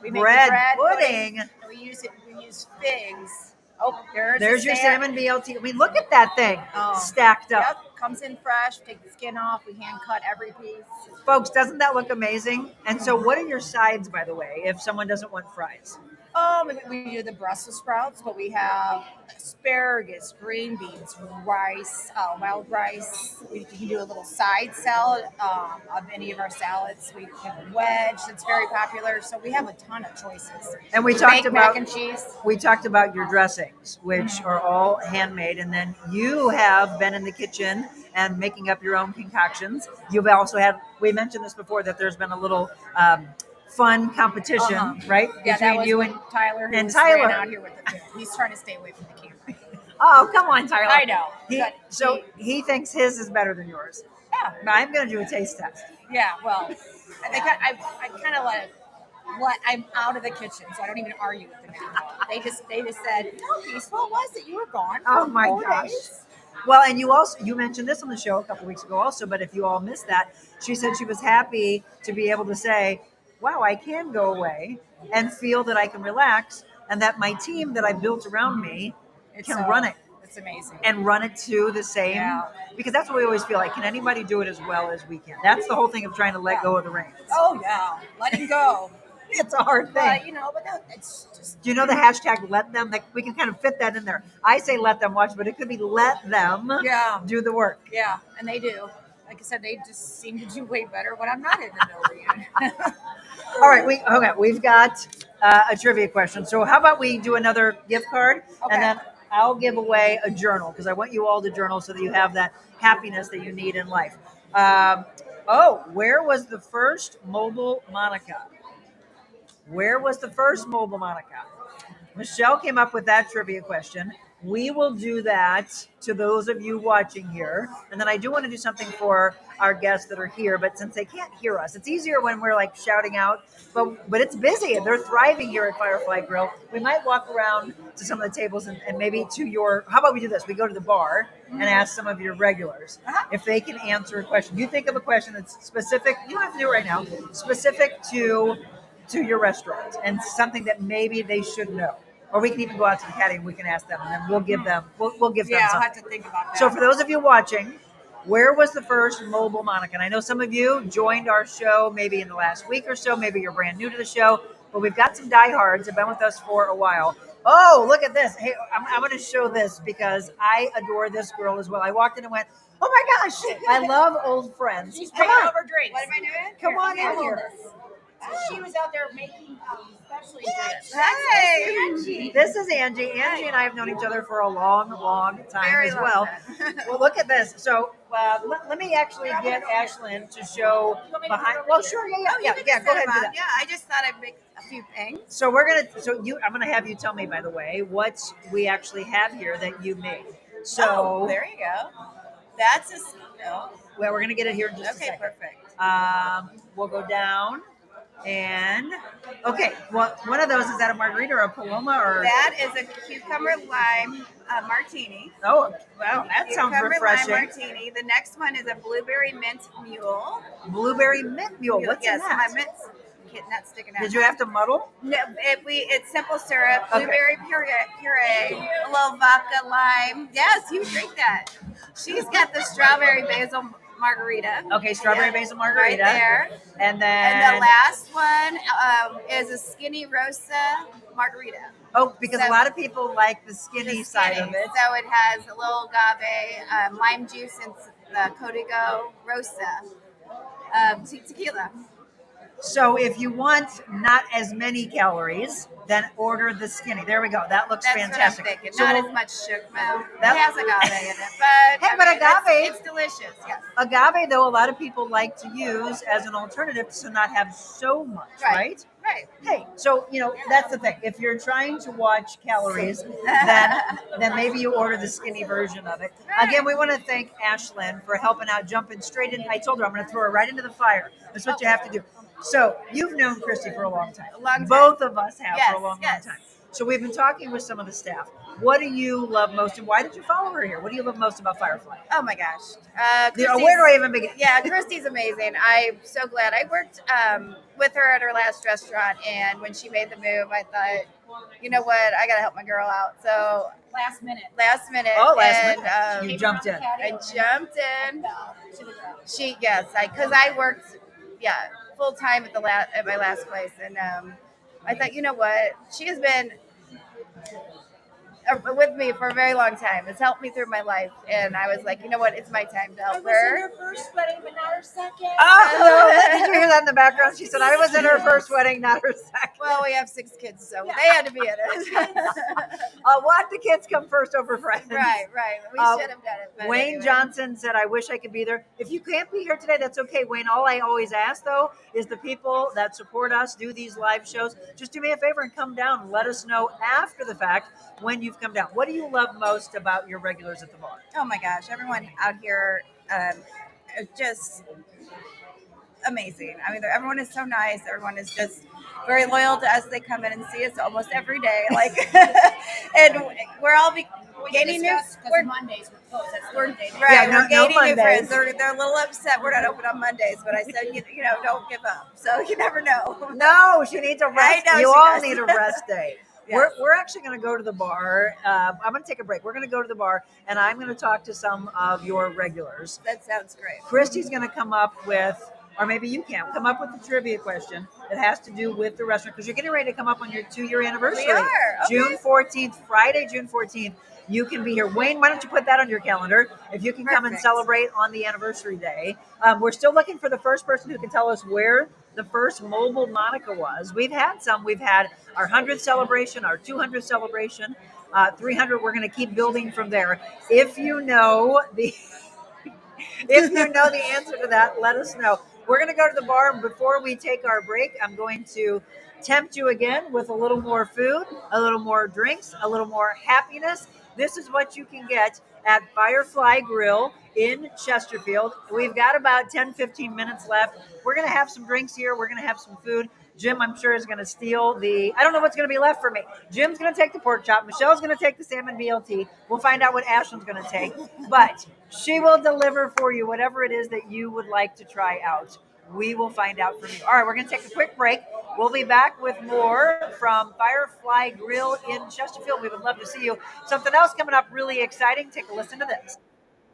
[SPEAKER 2] We make
[SPEAKER 1] Bread
[SPEAKER 2] the bread
[SPEAKER 1] pudding.
[SPEAKER 2] And we use figs. Oh,
[SPEAKER 1] there's your salmon BLT. I mean, look at that thing stacked up.
[SPEAKER 2] Yep, comes in fresh. Take the skin off. We hand cut every piece.
[SPEAKER 1] Folks, doesn't that look amazing? And so what are your sides, by the way, if someone doesn't want fries?
[SPEAKER 2] We do the Brussels sprouts, but we have asparagus, green beans, rice, wild rice. We can do a little side salad of any of our salads. We have a wedge that's very popular, so we have a ton of choices.
[SPEAKER 1] And we talked about
[SPEAKER 2] mac and cheese.
[SPEAKER 1] We talked about your dressings, which are all handmade, and then you have been in the kitchen and making up your own concoctions. You've also had. We mentioned this before that there's been a little. Fun competition, right?
[SPEAKER 2] Yeah,
[SPEAKER 1] between
[SPEAKER 2] that was
[SPEAKER 1] you
[SPEAKER 2] when Tyler, who
[SPEAKER 1] and
[SPEAKER 2] was
[SPEAKER 1] Tyler
[SPEAKER 2] ran out here with the food. He's trying to stay away from the camera.
[SPEAKER 1] Oh, come on, Tyler.
[SPEAKER 2] I know.
[SPEAKER 1] He thinks his is better than yours.
[SPEAKER 2] Yeah.
[SPEAKER 1] I'm going to do a taste test.
[SPEAKER 2] Yeah, well, I kind of I'm out of the kitchen, so I don't even argue with them anymore. They just said, "No, Peaceful, what was it? You were gone."
[SPEAKER 1] Oh my
[SPEAKER 2] 4
[SPEAKER 1] gosh.
[SPEAKER 2] days.
[SPEAKER 1] Well, and you mentioned this on the show a couple weeks ago also, but if you all missed that, she said she was happy to be able to say, wow, I can go away and feel that I can relax and that my team that I built around me can run it.
[SPEAKER 2] It's amazing.
[SPEAKER 1] And run it to the same, because that's what we always feel like. Can anybody do it as well as we can? That's the whole thing of trying to let go of the reins.
[SPEAKER 2] Oh, yeah. Letting go.
[SPEAKER 1] It's a hard thing.
[SPEAKER 2] But it's just.
[SPEAKER 1] Do you know the hashtag let them? Like, we can kind of fit that in there. I say let them watch, but it could be let them do the work.
[SPEAKER 2] Yeah, and they do. Like I said, they just seem to do way better when I'm not in the building.
[SPEAKER 1] All right, we've got a trivia question. So how about we do another gift card, and then I'll give away a journal, because I want you all to journal so that you have that happiness that you need in life. Where was the first mobile Monica? Where was the first mobile Monica? Michelle came up with that trivia question. We will do that to those of you watching here. And then I do want to do something for our guests that are here, but since they can't hear us, it's easier when we're like shouting out, but it's busy and they're thriving here at Firefly Grill. We might walk around to some of the tables and maybe to how about we do this? We go to the bar and ask some of your regulars if they can answer a question. You think of a question that's specific, you don't have to do it right now, specific to your restaurant and something that maybe they should know. Or we can even go out to the caddy and we can ask them, and then we'll give them something.
[SPEAKER 2] Yeah, I'll have to think about that.
[SPEAKER 1] So for those of you watching, where was the first mobile Monica? And I know some of you joined our show maybe in the last week or so. Maybe you're brand new to the show, but we've got some diehards have been with us for a while. Oh, look at this. Hey, I'm going to show this because I adore this girl as well. I walked in and went, oh my gosh, I love old friends.
[SPEAKER 2] She's
[SPEAKER 1] Come
[SPEAKER 2] bringing
[SPEAKER 1] on.
[SPEAKER 2] over drinks. What am I doing?
[SPEAKER 1] Come on in here.
[SPEAKER 2] She was out there making specially drinks.
[SPEAKER 1] Hey,
[SPEAKER 2] Angie.
[SPEAKER 1] This is Angie. Angie and I have known each other for a long, long time
[SPEAKER 2] Very
[SPEAKER 1] as
[SPEAKER 2] long
[SPEAKER 1] well.
[SPEAKER 2] time.
[SPEAKER 1] Well, look at this. So let me actually get Ashlyn to show behind. Well, sure, yeah. Go ahead and do that.
[SPEAKER 3] Yeah, I just thought I'd make a few things.
[SPEAKER 1] So I'm gonna have you tell me, by the way, what we actually have here that you made. So
[SPEAKER 3] there you go. That's a
[SPEAKER 1] well, we're gonna get it here in just a second.
[SPEAKER 3] Perfect.
[SPEAKER 1] We'll go down. And okay, well, one of those, is that a margarita or a Paloma or?
[SPEAKER 3] That is a cucumber lime martini.
[SPEAKER 1] Oh, wow, that sounds refreshing.
[SPEAKER 3] Cucumber lime martini. The next one is a blueberry mint mule.
[SPEAKER 1] Blueberry mint mule. What's in that?
[SPEAKER 3] My mint's not sticking out.
[SPEAKER 1] Did you have to muddle?
[SPEAKER 3] No, it's simple syrup,
[SPEAKER 1] Okay.
[SPEAKER 3] blueberry puree, a little vodka, lime. Yes, you drink that. She's got the strawberry basil margarita.
[SPEAKER 1] Okay, strawberry basil margarita.
[SPEAKER 3] Right there.
[SPEAKER 1] And then.
[SPEAKER 3] And the last one is a skinny rosa margarita.
[SPEAKER 1] Oh, because a lot of people like the skinny side of it.
[SPEAKER 3] So it has a little agave, lime juice, and the Código Rosa tequila.
[SPEAKER 1] So if you want not as many calories, then order the skinny. There we go. That looks
[SPEAKER 3] That's
[SPEAKER 1] fantastic.
[SPEAKER 3] what I'm thinking.
[SPEAKER 1] So
[SPEAKER 3] Not
[SPEAKER 1] we'll-
[SPEAKER 3] as much sugar. Well,
[SPEAKER 1] That-
[SPEAKER 3] it has agave in it, but
[SPEAKER 1] Hey, but agave-
[SPEAKER 3] it's delicious. Yes.
[SPEAKER 1] Agave, though, a lot of people like to use as an alternative to not have so much, right?
[SPEAKER 3] Right.
[SPEAKER 1] Hey, so that's the thing. If you're trying to watch calories, then maybe you order the skinny version of it. Again, we want to thank Ashlyn for helping out, jumping straight in. I told her I'm going to throw her right into the fire. That's what you have to do. So you've known Christy for a long time. Both of us have for a long time. So we've been talking with some of the staff. What do you love most, and why did you follow her here? What do you love most about Firefly?
[SPEAKER 3] Oh my gosh.
[SPEAKER 1] Where do I even begin?
[SPEAKER 3] Yeah, Christy's amazing. I'm so glad. I worked with her at her last restaurant, and when she made the move, I thought, you know what, I got to help my girl out. So
[SPEAKER 2] Last minute.
[SPEAKER 1] Oh, last minute. You jumped in.
[SPEAKER 3] I jumped in. Because I worked, full time at my last place, and I thought, you know what, she has been with me for a very long time. It's helped me through my life, and I was like, you know what, it's my time to help her.
[SPEAKER 2] her first wedding, but not her second.
[SPEAKER 1] Oh, did you hear that in the background? She said, I was in her first wedding, not her second.
[SPEAKER 3] Well, we have 6 kids, so they had to be in it.
[SPEAKER 1] What? The kids come first over friends.
[SPEAKER 3] Right. We should have done it. But
[SPEAKER 1] Wayne
[SPEAKER 3] anyway.
[SPEAKER 1] Johnson said, I wish I could be there. If you can't be here today, that's okay. Wayne, all I always ask, though, is the people that support us, do these live shows, just do me a favor and come down and let us know after the fact when you've come down. What do you love most about your regulars at the bar?
[SPEAKER 3] Oh my gosh, everyone out here is just amazing. I mean, everyone is so nice. Everyone is just very loyal to us. They come in and see us almost every day. And we're all gaining new.
[SPEAKER 2] Because Mondays we're closed. That's Thursday.
[SPEAKER 3] Right,
[SPEAKER 1] Yeah,
[SPEAKER 3] we're gaining new
[SPEAKER 1] Mondays.
[SPEAKER 3] friends. They're a little upset we're not open on Mondays, but I said, don't give up. So you never know.
[SPEAKER 1] No, she needs a rest.
[SPEAKER 3] I know
[SPEAKER 1] You
[SPEAKER 3] she
[SPEAKER 1] all
[SPEAKER 3] does.
[SPEAKER 1] need a rest day.
[SPEAKER 3] Yes.
[SPEAKER 1] We're actually going to go to the bar. I'm going to take a break. We're going to go to the bar, and I'm going to talk to some of your regulars.
[SPEAKER 3] That sounds great.
[SPEAKER 1] Christy's going to come up with, or maybe you can, come up with a trivia question that has to do with the restaurant, because you're getting ready to come up on your 2-year anniversary.
[SPEAKER 3] We are. Okay.
[SPEAKER 1] June 14th, Friday, June 14th. You can be here. Wayne, why don't you put that on your calendar if you can come and
[SPEAKER 3] Perfect.
[SPEAKER 1] celebrate on the anniversary day. We're still looking for the first person who can tell us where the first mobile Monica was. We've had some. We've had our 100th celebration, our 200th celebration, 300. We're going to keep building from there. If you know the answer to that, let us know. We're going to go to the bar, and before we take our break, I'm going to tempt you again with a little more food, a little more drinks, a little more happiness. This is what you can get at Firefly Grill in Chesterfield. We've got about 10-15 minutes left. We're going to have some drinks here. We're going to have some food. Jim, I'm sure, is going to steal I don't know what's going to be left for me. Jim's going to take the pork chop. Michelle's going to take the salmon BLT. We'll find out what Ashlyn's going to take. But she will deliver for you whatever it is that you would like to try out. We will find out from you. All right, we're going to take a quick break. We'll be back with more from Firefly Grill in Chesterfield. We would love to see you. Something else coming up really exciting. Take a listen to this.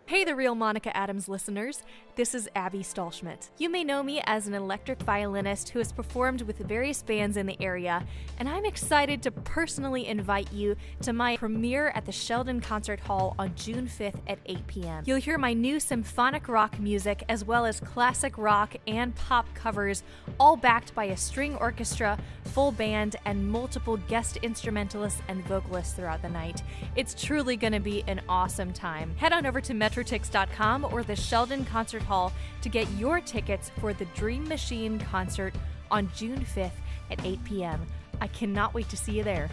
[SPEAKER 4] Hey, The Real Monica Adams listeners. This is Abby Stallschmidt. You may know me as an electric violinist who has performed with various bands in the area, and I'm excited to personally invite you to my premiere at the Sheldon Concert Hall on June 5th at 8 p.m. You'll hear my new symphonic rock music as well as classic rock and pop covers, all backed by a string orchestra, full band, and multiple guest instrumentalists and vocalists throughout the night. It's truly going to be an awesome time. Head on over to metrotix.com or the Sheldon Concert Hall to get your tickets for the Dream Machine concert on June 5th at 8 p.m. I cannot wait to see you there.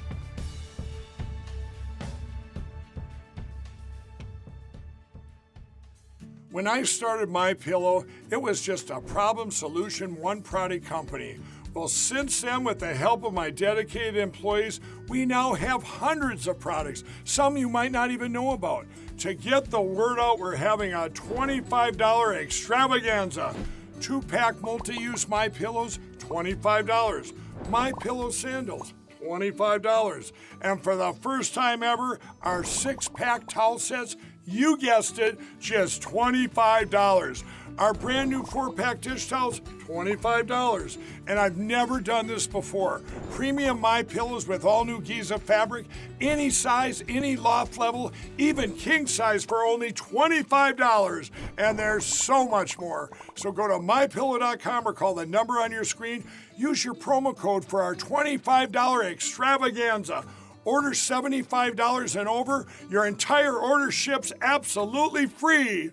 [SPEAKER 5] When I started MyPillow, it was just a problem solution, one product company. Well, since then, with the help of my dedicated employees, we now have hundreds of products, some you might not even know about. To get the word out, we're having a $25 extravaganza. 2-pack multi-use MyPillows, $25. MyPillow sandals, $25. And for the first time ever, our 6-pack towel sets, you guessed it, just $25. Our brand new 4-pack dish towels, $25. And I've never done this before. Premium My Pillows with all new Giza fabric, any size, any loft level, even king size for only $25. And there's so much more. So go to mypillow.com or call the number on your screen. Use your promo code for our $25 extravaganza. Order $75 and over, your entire order ships absolutely free.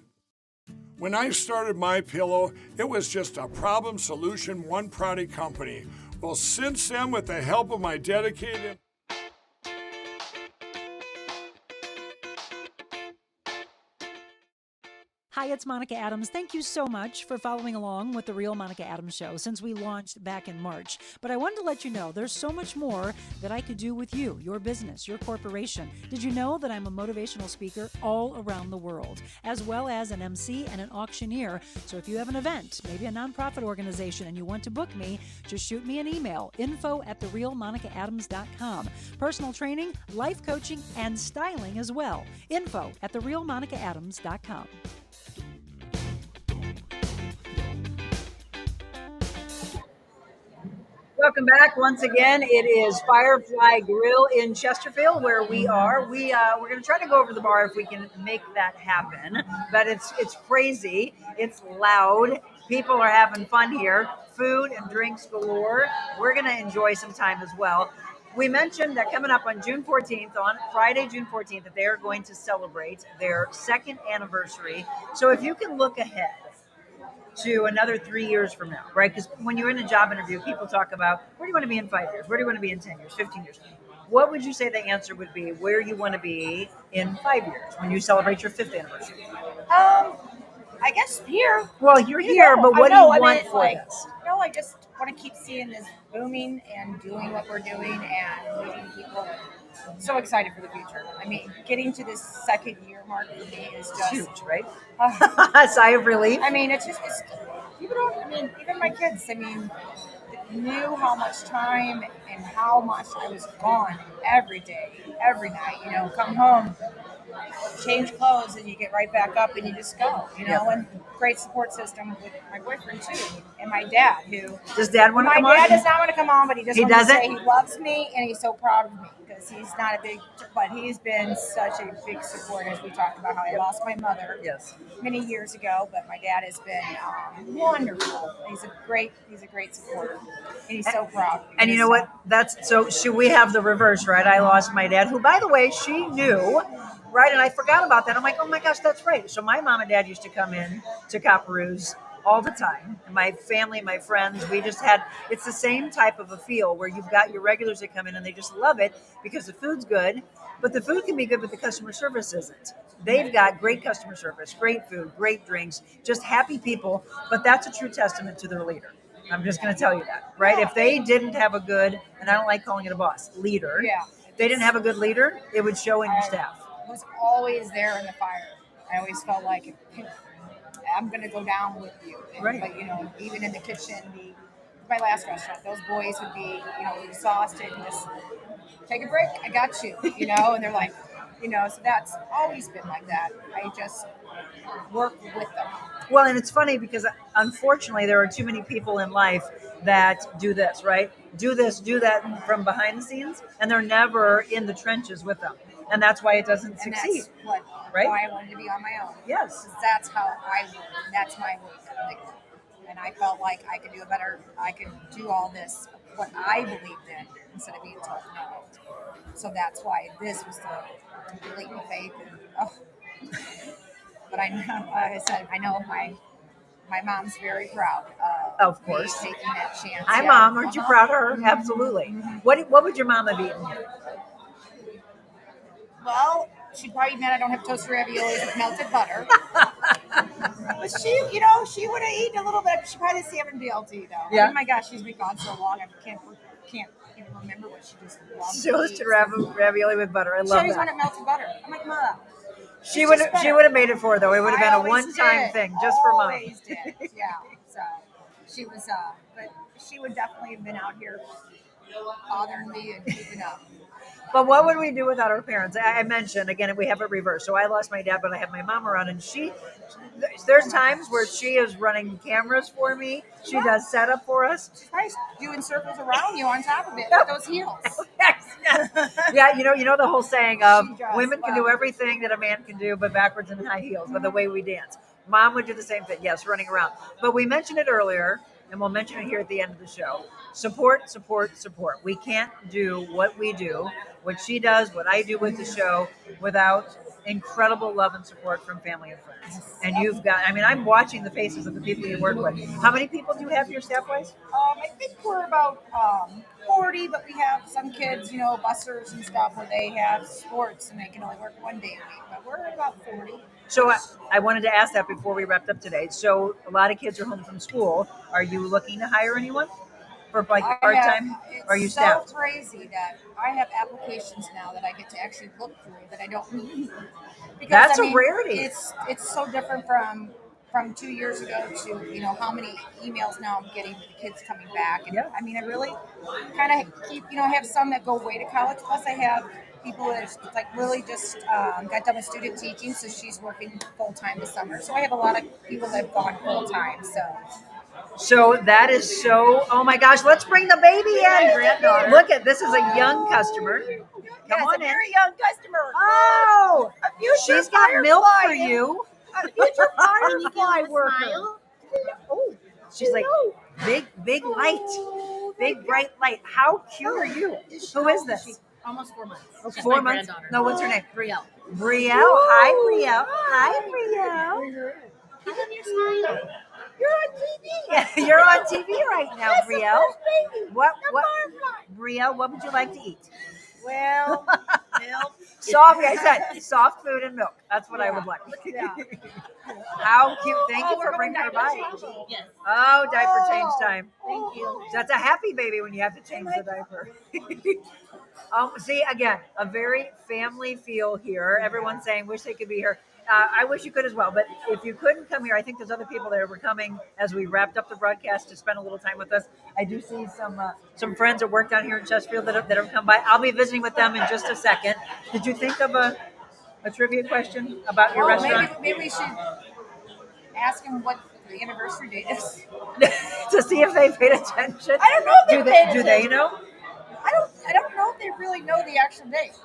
[SPEAKER 5] When I started My Pillow, it was just a problem solution one product company. Well, since then, with the help of my dedicated
[SPEAKER 23] Hi, it's Monica Adams. Thank you so much for following along with The Real Monica Adams Show since we launched back in March. But I wanted to let you know there's so much more that I could do with you, your business, your corporation. Did you know that I'm a motivational speaker all around the world, as well as an MC and an auctioneer? So if you have an event, maybe a nonprofit organization, and you want to book me, just shoot me an email, info@TheRealMonicaAdams.com. Personal training, life coaching, and styling as well. Info@TheRealMonicaAdams.com.
[SPEAKER 1] Welcome back once again. It is Firefly Grill in Chesterfield where we are. We're going to try to go over to the bar if we can make that happen. But it's crazy. It's loud. People are having fun here. Food and drinks galore. We're going to enjoy some time as well. We mentioned that coming up on June 14th, on Friday, June 14th, that they are going to celebrate their second anniversary. So if you can look ahead to another 3 years from now, right? Because when you're in a job interview, people talk about where do you want to be in 5 years? Where do you want to be in 10 years, 15 years? What would you say the answer would be where you want to be in 5 years when you celebrate your 5th anniversary?
[SPEAKER 2] I guess here.
[SPEAKER 1] Well, you're here, but what do you want for this?
[SPEAKER 2] No, I just want to keep seeing this booming and doing what we're doing and meeting people. So excited for the future. I mean, getting to this second year mark for me is just
[SPEAKER 1] huge, right? Sigh of relief.
[SPEAKER 2] I mean, it's people don't. I mean, even my kids. I mean, knew how much time and how much I was gone every day, every night. You know, come home, change clothes, and you get right back up and you just go. You know, and great support system with my boyfriend too, and my dad. Who
[SPEAKER 1] does Dad want to come on?
[SPEAKER 2] My dad does not want to come on, but he just wants to say
[SPEAKER 1] doesn't?
[SPEAKER 2] he loves me and he's so proud of me. Because he's not a big, but he's been such a big support as we talked about how I lost my mother many years ago. But my dad has been wonderful. He's a great supporter, and he's so proud.
[SPEAKER 1] And you know what? That's so. Should we have the reverse, right? I lost my dad, who, by the way, she knew, right? And I forgot about that. I'm like, oh my gosh, that's right. So my mom and dad used to come in to Copperoo's all the time. My family, my friends, we just had, it's the same type of a feel where you've got your regulars that come in and they just love it because the food's good, but the food can be good, but the customer service isn't. They've got great customer service, great food, great drinks, just happy people, but that's a true testament to their leader. I'm just going to tell you that, right? If they didn't have a good, and I don't like calling it a boss, leader, they didn't have a good leader, it would show in your staff.
[SPEAKER 2] Was always there in the fire. I always felt like I'm going to go down with you.
[SPEAKER 1] Right.
[SPEAKER 2] But, you know, even in the kitchen, my last restaurant, those boys would be, you know, exhausted and just take a break. I got you, you know, and they're like, you know, so that's always been like that. I just work with them.
[SPEAKER 1] Well, and it's funny because unfortunately there are too many people in life that do this, right? Do this, do that from behind the scenes, and they're never in the trenches with them. And that's why it doesn't succeed.
[SPEAKER 2] That's why I wanted to be on my own.
[SPEAKER 1] Yes.
[SPEAKER 2] That's how I work. And that's my work ethic. And I felt like I could do all this, what I believed in, instead of being told no. So that's why this was the leap of faith. But I know, like I said, I know my mom's very proud
[SPEAKER 1] of course.
[SPEAKER 2] Me taking that chance.
[SPEAKER 1] Hi, Mom. Aren't you proud of her? Mm-hmm. Absolutely. Mm-hmm. What would your mom have eaten here?
[SPEAKER 2] Well, she'd probably mad I don't have toasted raviolis with melted butter. But she would have eaten a little bit. She probably didn't see him in BLT though.
[SPEAKER 1] Yeah.
[SPEAKER 2] Oh my gosh, she's been gone so long. I can't even remember what she just loved.
[SPEAKER 1] Toasted ravioli with butter. I love that. She
[SPEAKER 2] always wanted melted butter. I'm like, Mom.
[SPEAKER 1] She would have made it for her though. It would have been a one-time thing just for Mom.
[SPEAKER 2] Always did. Yeah. So she was, but she would definitely have been out here bothering me and keeping up.
[SPEAKER 1] But what would we do without our parents? I mentioned, again, we have it reversed. So I lost my dad, but I have my mom around, and there's times where she is running cameras for me. She does setup for us.
[SPEAKER 2] She's probably doing circles around you on top of it with those heels.
[SPEAKER 1] Yeah, you know the whole saying of women can do everything that a man can do, but backwards in high heels, but the way we dance. Mom would do the same thing, yes, running around. But we mentioned it earlier, and we'll mention it here at the end of the show. Support, support, support. We can't do what we do, what she does, what I do with the show, without incredible love and support from family and friends. And you've got, I'm watching the faces of the people you work with. How many people do you have here staff-wise?
[SPEAKER 2] I think we're about 40, but we have some kids, busters and stuff where they have sports and they can only work one day a week. But we're about 40.
[SPEAKER 1] So I wanted to ask that before we wrapped up today. So a lot of kids are home from school. Are you looking to hire anyone for part-time? Are you staffed?
[SPEAKER 2] It's so crazy that I have applications now that I get to actually look through that I don't need. Because,
[SPEAKER 1] That's a rarity.
[SPEAKER 2] It's so different from 2 years ago to how many emails now I'm getting with the kids coming back. And I really kind of keep have some that go away to college. Plus I have people that Lily just got done with student teaching, so she's working full time this summer. So I have a lot of people that have gone full time.
[SPEAKER 1] So that is so. Oh my gosh! Let's bring the baby in. Look at this is a young customer. Come on in.
[SPEAKER 2] Very young customer.
[SPEAKER 1] Oh, she's got milk for you.
[SPEAKER 2] A future Firefly worker.
[SPEAKER 1] Oh, she's like big light, big bright light. How cute are you? Who is this?
[SPEAKER 2] Almost 4 months.
[SPEAKER 1] Okay. 4 months. No, what's her name?
[SPEAKER 2] Brielle.
[SPEAKER 1] Brielle. Hi, Brielle. Hi, Brielle.
[SPEAKER 2] Give them your smile. You're on TV.
[SPEAKER 1] You're on TV right now, Brielle. What? Brielle, what would you like to eat?
[SPEAKER 2] Well, milk.
[SPEAKER 1] Soft. I said soft food and milk. That's what I would like.
[SPEAKER 2] Yeah.
[SPEAKER 1] How cute! Thank you for bringing her by.
[SPEAKER 2] Yes.
[SPEAKER 1] Oh, diaper change time.
[SPEAKER 2] Thank you.
[SPEAKER 1] That's a happy baby when you have to change the diaper. See, again, a very family feel here. Everyone's saying, wish they could be here. I wish you could as well. But if you couldn't come here, I think there's other people that were coming as we wrapped up the broadcast to spend a little time with us. I do see some friends that work down here in Chesterfield that have come by. I'll be visiting with them in just a second. Did you think of a trivia question about your restaurant?
[SPEAKER 2] Maybe we should ask them what the anniversary date is.
[SPEAKER 1] To see if they paid attention.
[SPEAKER 2] I don't know if they paid attention.
[SPEAKER 1] Do they know?
[SPEAKER 2] I don't know if they really know the actual date.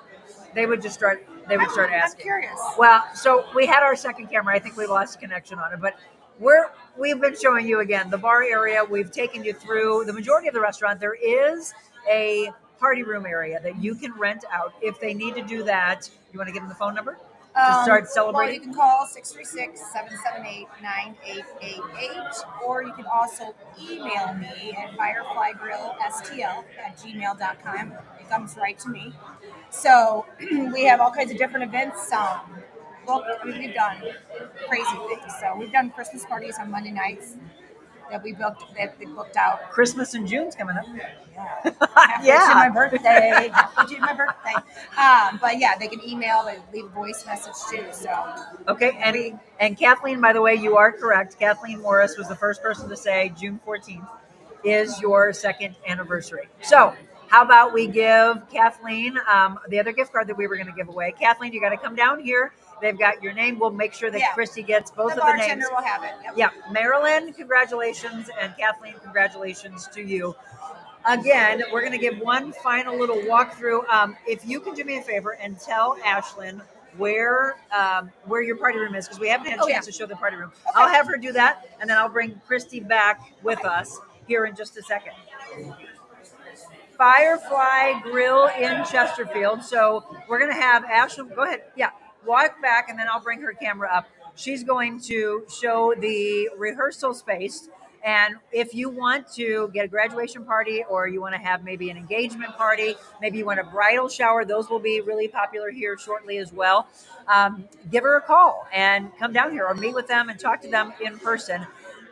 [SPEAKER 1] They would just start asking.
[SPEAKER 2] I'm curious.
[SPEAKER 1] Well, so we had our second camera. I think we lost connection on it, but we've been showing you again the bar area. We've taken you through the majority of the restaurant. There is a party room area that you can rent out. If they need to do that, you want to give them the phone number to start celebrating?
[SPEAKER 2] Well, you can call 636-778-9888, or you can also email me at fireflygrillstl@gmail.com. It comes right to me. So we have all kinds of different events. We've done crazy things. So we've done Christmas parties on Monday nights that we booked out.
[SPEAKER 1] Christmas in June's coming up.
[SPEAKER 2] Yeah. To my birthday. But yeah, they can email, they leave a voice message too. So
[SPEAKER 1] okay, and Kathleen, by the way, you are correct. Kathleen Morris was the first person to say June 14th is your second anniversary. So how about we give Kathleen the other gift card that we were going to give away? Kathleen, you got to come down here. They've got your name. We'll make sure that Christy gets both of the names.
[SPEAKER 2] The bartender will have it. Yep.
[SPEAKER 1] Yeah, Marilyn, congratulations, and Kathleen, congratulations to you. Again, we're going to give one final little walkthrough. If you can do me a favor and tell Ashlyn where your party room is, because we haven't had a chance to show the party room. Okay. I'll have her do that, and then I'll bring Christy back with us here in just a second. Firefly Grill in Chesterfield. So we're going to have Ashlyn, go ahead. Yeah, walk back, and then I'll bring her camera up. She's going to show the rehearsal space. And if you want to get a graduation party, or you want to have maybe an engagement party, maybe you want a bridal shower, those will be really popular here shortly as well. Give her a call and come down here, or meet with them and talk to them in person.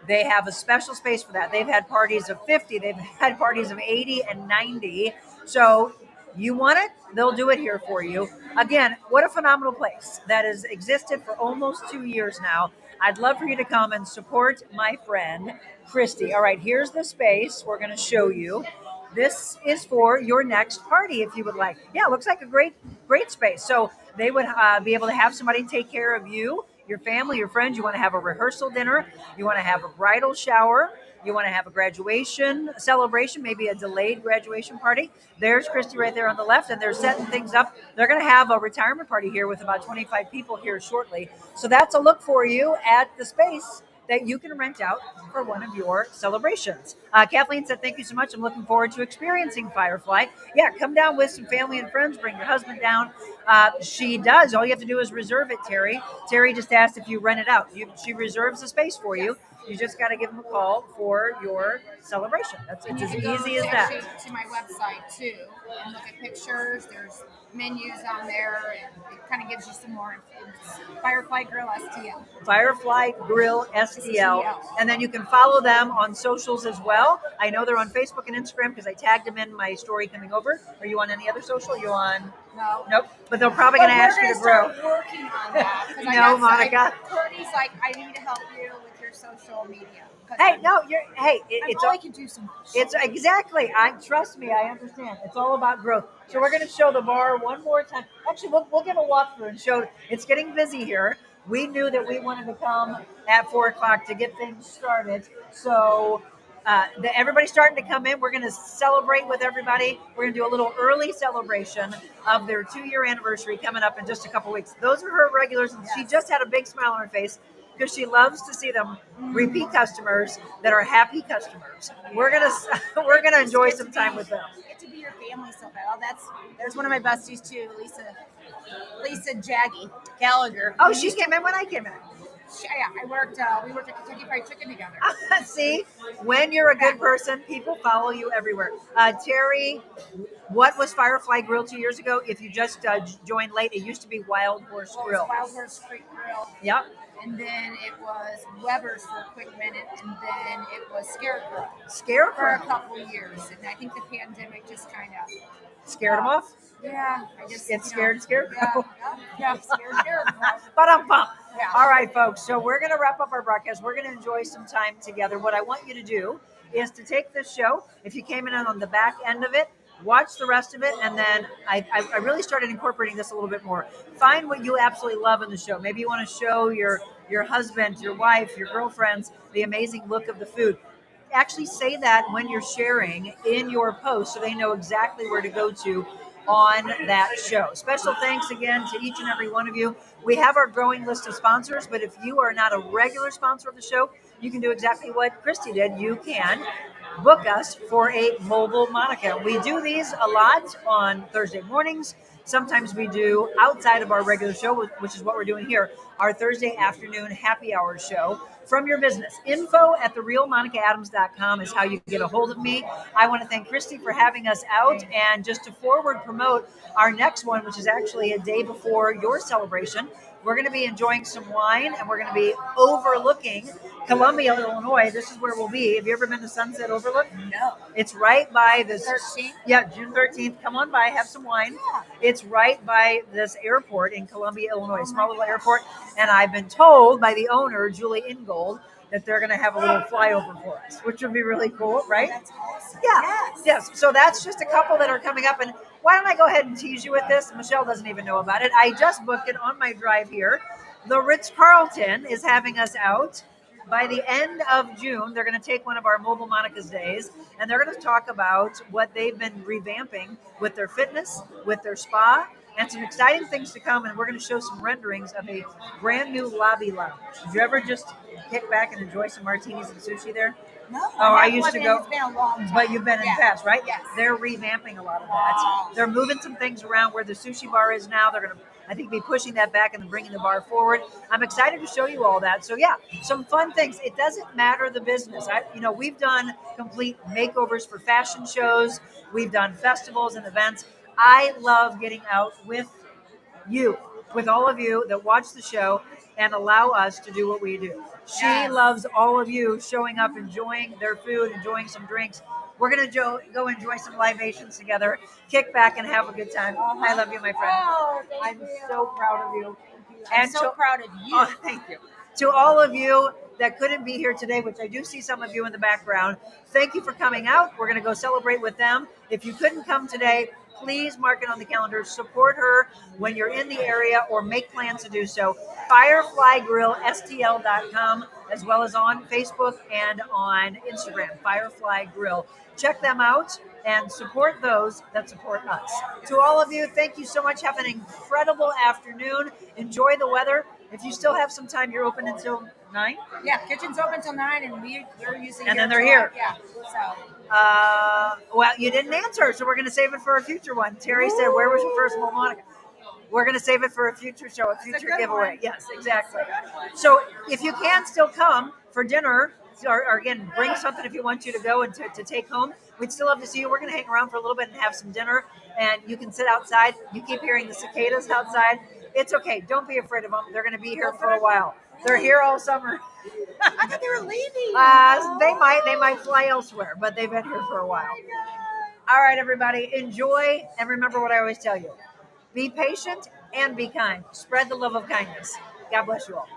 [SPEAKER 1] They have a special space for that. They've had parties of 50. They've had parties of 80 and 90. So you want it, they'll do it here for you. Again, what a phenomenal place that has existed for almost 2 years now. I'd love for you to come and support my friend, Christy. All right, here's the space we're going to show you. this is for your next party if you would like. Yeah, it looks like a great space. So they would be able to have somebody take care of you, your family, your friends. You want to have a rehearsal dinner, you want to have a bridal shower, you want to have a graduation celebration, maybe a delayed graduation party. There's Christy right there on the left, and they're setting things up. They're going to have a retirement party here with about 25 people here shortly. So that's a look for you at the space that you can rent out for one of your celebrations. Kathleen said, thank you so much. I'm looking forward to experiencing Firefly. Yeah, come down with some family and friends. Bring your husband down. She does. All you have to do is reserve it, Terry. Terry just asked if you rent it out. She reserves the space for you. You just got to give them a call for your celebration. It's as easy as that.
[SPEAKER 2] To my website too, and look at pictures. There's menus on there, and it kind of gives you some more. It's Firefly Grill STL.
[SPEAKER 1] Firefly Grill STL. And then you can follow them on socials as well. I know they're on Facebook and Instagram because I tagged them in my story coming over. Are you on any other social? Are you on?
[SPEAKER 2] No.
[SPEAKER 1] Nope. But they're probably going to ask you to grow.
[SPEAKER 2] Working on that.
[SPEAKER 1] No, Monica.
[SPEAKER 2] Courtney's like, I need to help you with your social media.
[SPEAKER 1] Hey, no, it's
[SPEAKER 2] all I can do so much.
[SPEAKER 1] It's exactly. Trust me, I understand. It's all about growth. So we're going to show the bar one more time. Actually, we'll give a walkthrough and show. It's getting busy here. We knew that we wanted to come at 4:00 to get things started. So everybody's starting to come in. We're going to celebrate with everybody. We're going to do a little early celebration of their 2-year anniversary coming up in just a couple weeks. Those are her regulars, and she just had a big smile on her face because she loves to see them repeat customers that are happy customers. We're gonna enjoy some time with them.
[SPEAKER 2] Get to be your family so bad. There's one of my besties too, Lisa Jaggy Gallagher.
[SPEAKER 1] Oh, she came in when I came in.
[SPEAKER 2] Yeah, we worked at Kentucky Fried Chicken together.
[SPEAKER 1] See, when you're a good person, people follow you everywhere. Terry, what was Firefly Grill 2 years ago? If you just joined late, it used to be Wild Horse Grill.
[SPEAKER 2] Wild Horse Grill.
[SPEAKER 1] Yep.
[SPEAKER 2] And then it was Weber's for a quick minute, and then it was Scarecrow.
[SPEAKER 1] Scarecrow?
[SPEAKER 2] For a couple of years. And I think the pandemic just kind of...
[SPEAKER 1] Scared them off?
[SPEAKER 2] Yeah.
[SPEAKER 1] Scared Scarecrow?
[SPEAKER 2] Yeah, scared Scarecrow.
[SPEAKER 1] Ba-dum-bum.
[SPEAKER 2] Yeah.
[SPEAKER 1] All right, folks. So we're going to wrap up our broadcast. We're going to enjoy some time together. What I want you to do is to take this show, if you came in on the back end of it, watch the rest of it, and then I really started incorporating this a little bit more. Find what you absolutely love in the show. Maybe you want to show your husband, your wife, your girlfriends the amazing look of the food. Actually say that when you're sharing in your post so they know exactly where to go to on that show. Special thanks again to each and every one of you. We have our growing list of sponsors, but if you are not a regular sponsor of the show, you can do exactly what Christy did. You can book us for a mobile Monica. We do these a lot on Thursday mornings. Sometimes we do outside of our regular show, which is what we're doing here, our Thursday afternoon happy hour show from your business. info@TheRealMonicaAdams.com is how you get a hold of me. I want to thank Christy for having us out, and just to forward promote our next one, which is actually a day before your celebration. We're going to be enjoying some wine, and we're going to be overlooking Columbia, Illinois. This is where we'll be. Have you ever been to Sunset Overlook?
[SPEAKER 2] No.
[SPEAKER 1] It's right by this.
[SPEAKER 2] 13th?
[SPEAKER 1] Yeah, June 13th. Come on by, have some wine.
[SPEAKER 2] Yeah.
[SPEAKER 1] It's right by this airport in Columbia, Illinois, small little airport. And I've been told by the owner, Julie Ingold, that they're going to have a little flyover for us, which would be really cool, right?
[SPEAKER 2] That's awesome.
[SPEAKER 1] Yeah. Yes. So that's just a couple that are coming up. And why don't I go ahead and tease you with this? Michelle doesn't even know about it. I just booked it on my drive here. The Ritz-Carlton is having us out. By the end of June, they're going to take one of our Mobile Monica's days, and they're going to talk about what they've been revamping with their fitness, with their spa, and some exciting things to come. And we're going to show some renderings of a brand new lobby lounge. Did you ever just kick back and enjoy some martinis and sushi there?
[SPEAKER 2] No.
[SPEAKER 1] Oh, I used to go.
[SPEAKER 2] It's been a long time.
[SPEAKER 1] But you've been in the past, right?
[SPEAKER 2] Yes.
[SPEAKER 1] They're revamping a lot of that. They're moving some things around where the sushi bar is now. They're going to, I think, be pushing that back and bringing the bar forward. I'm excited to show you all that. So yeah, some fun things. It doesn't matter the business. We've done complete makeovers for fashion shows. We've done festivals and events. I love getting out with you, with all of you that watch the show and allow us to do what we do. She loves all of you showing up, enjoying their food, enjoying some drinks. We're going to go enjoy some libations together, kick back and have a good time. I love you, my friend.
[SPEAKER 2] Oh,
[SPEAKER 1] I'm so proud of you.
[SPEAKER 2] I'm so proud of you.
[SPEAKER 1] Oh, thank you. To all of you, that couldn't be here today, which I do see some of you in the background, thank you for coming out. We're going to go celebrate with them. If you couldn't come today, please mark it on the calendar. Support her when you're in the area or make plans to do so. Firefly Grill, STL.com, as well as on Facebook and on Instagram, Firefly Grill. Check them out and support those that support us. To all of you, thank you so much. Have an incredible afternoon. Enjoy the weather. If you still have some time, you're open until 9?
[SPEAKER 2] Yeah, kitchen's open till 9, and we're usually
[SPEAKER 1] And
[SPEAKER 2] here
[SPEAKER 1] then they're
[SPEAKER 2] till,
[SPEAKER 1] here.
[SPEAKER 2] Yeah, so.
[SPEAKER 1] Well, you didn't answer, so we're going to save it for a future one. Terry said, where was your first Monica? We're going to save it for a future show, a future giveaway.
[SPEAKER 2] One.
[SPEAKER 1] Yes, exactly. So if you can still come for dinner, or again, bring something if you want you to go and to take home. We'd still love to see you. We're going to hang around for a little bit and have some dinner, and you can sit outside. You keep hearing the cicadas outside. It's okay. Don't be afraid of them. They're going to be here for a while. They're here all summer.
[SPEAKER 2] I thought they were leaving.
[SPEAKER 1] They might fly elsewhere, but they've been here for a while. All right, everybody, enjoy, and remember what I always tell you. Be patient and be kind. Spread the love of kindness. God bless you all.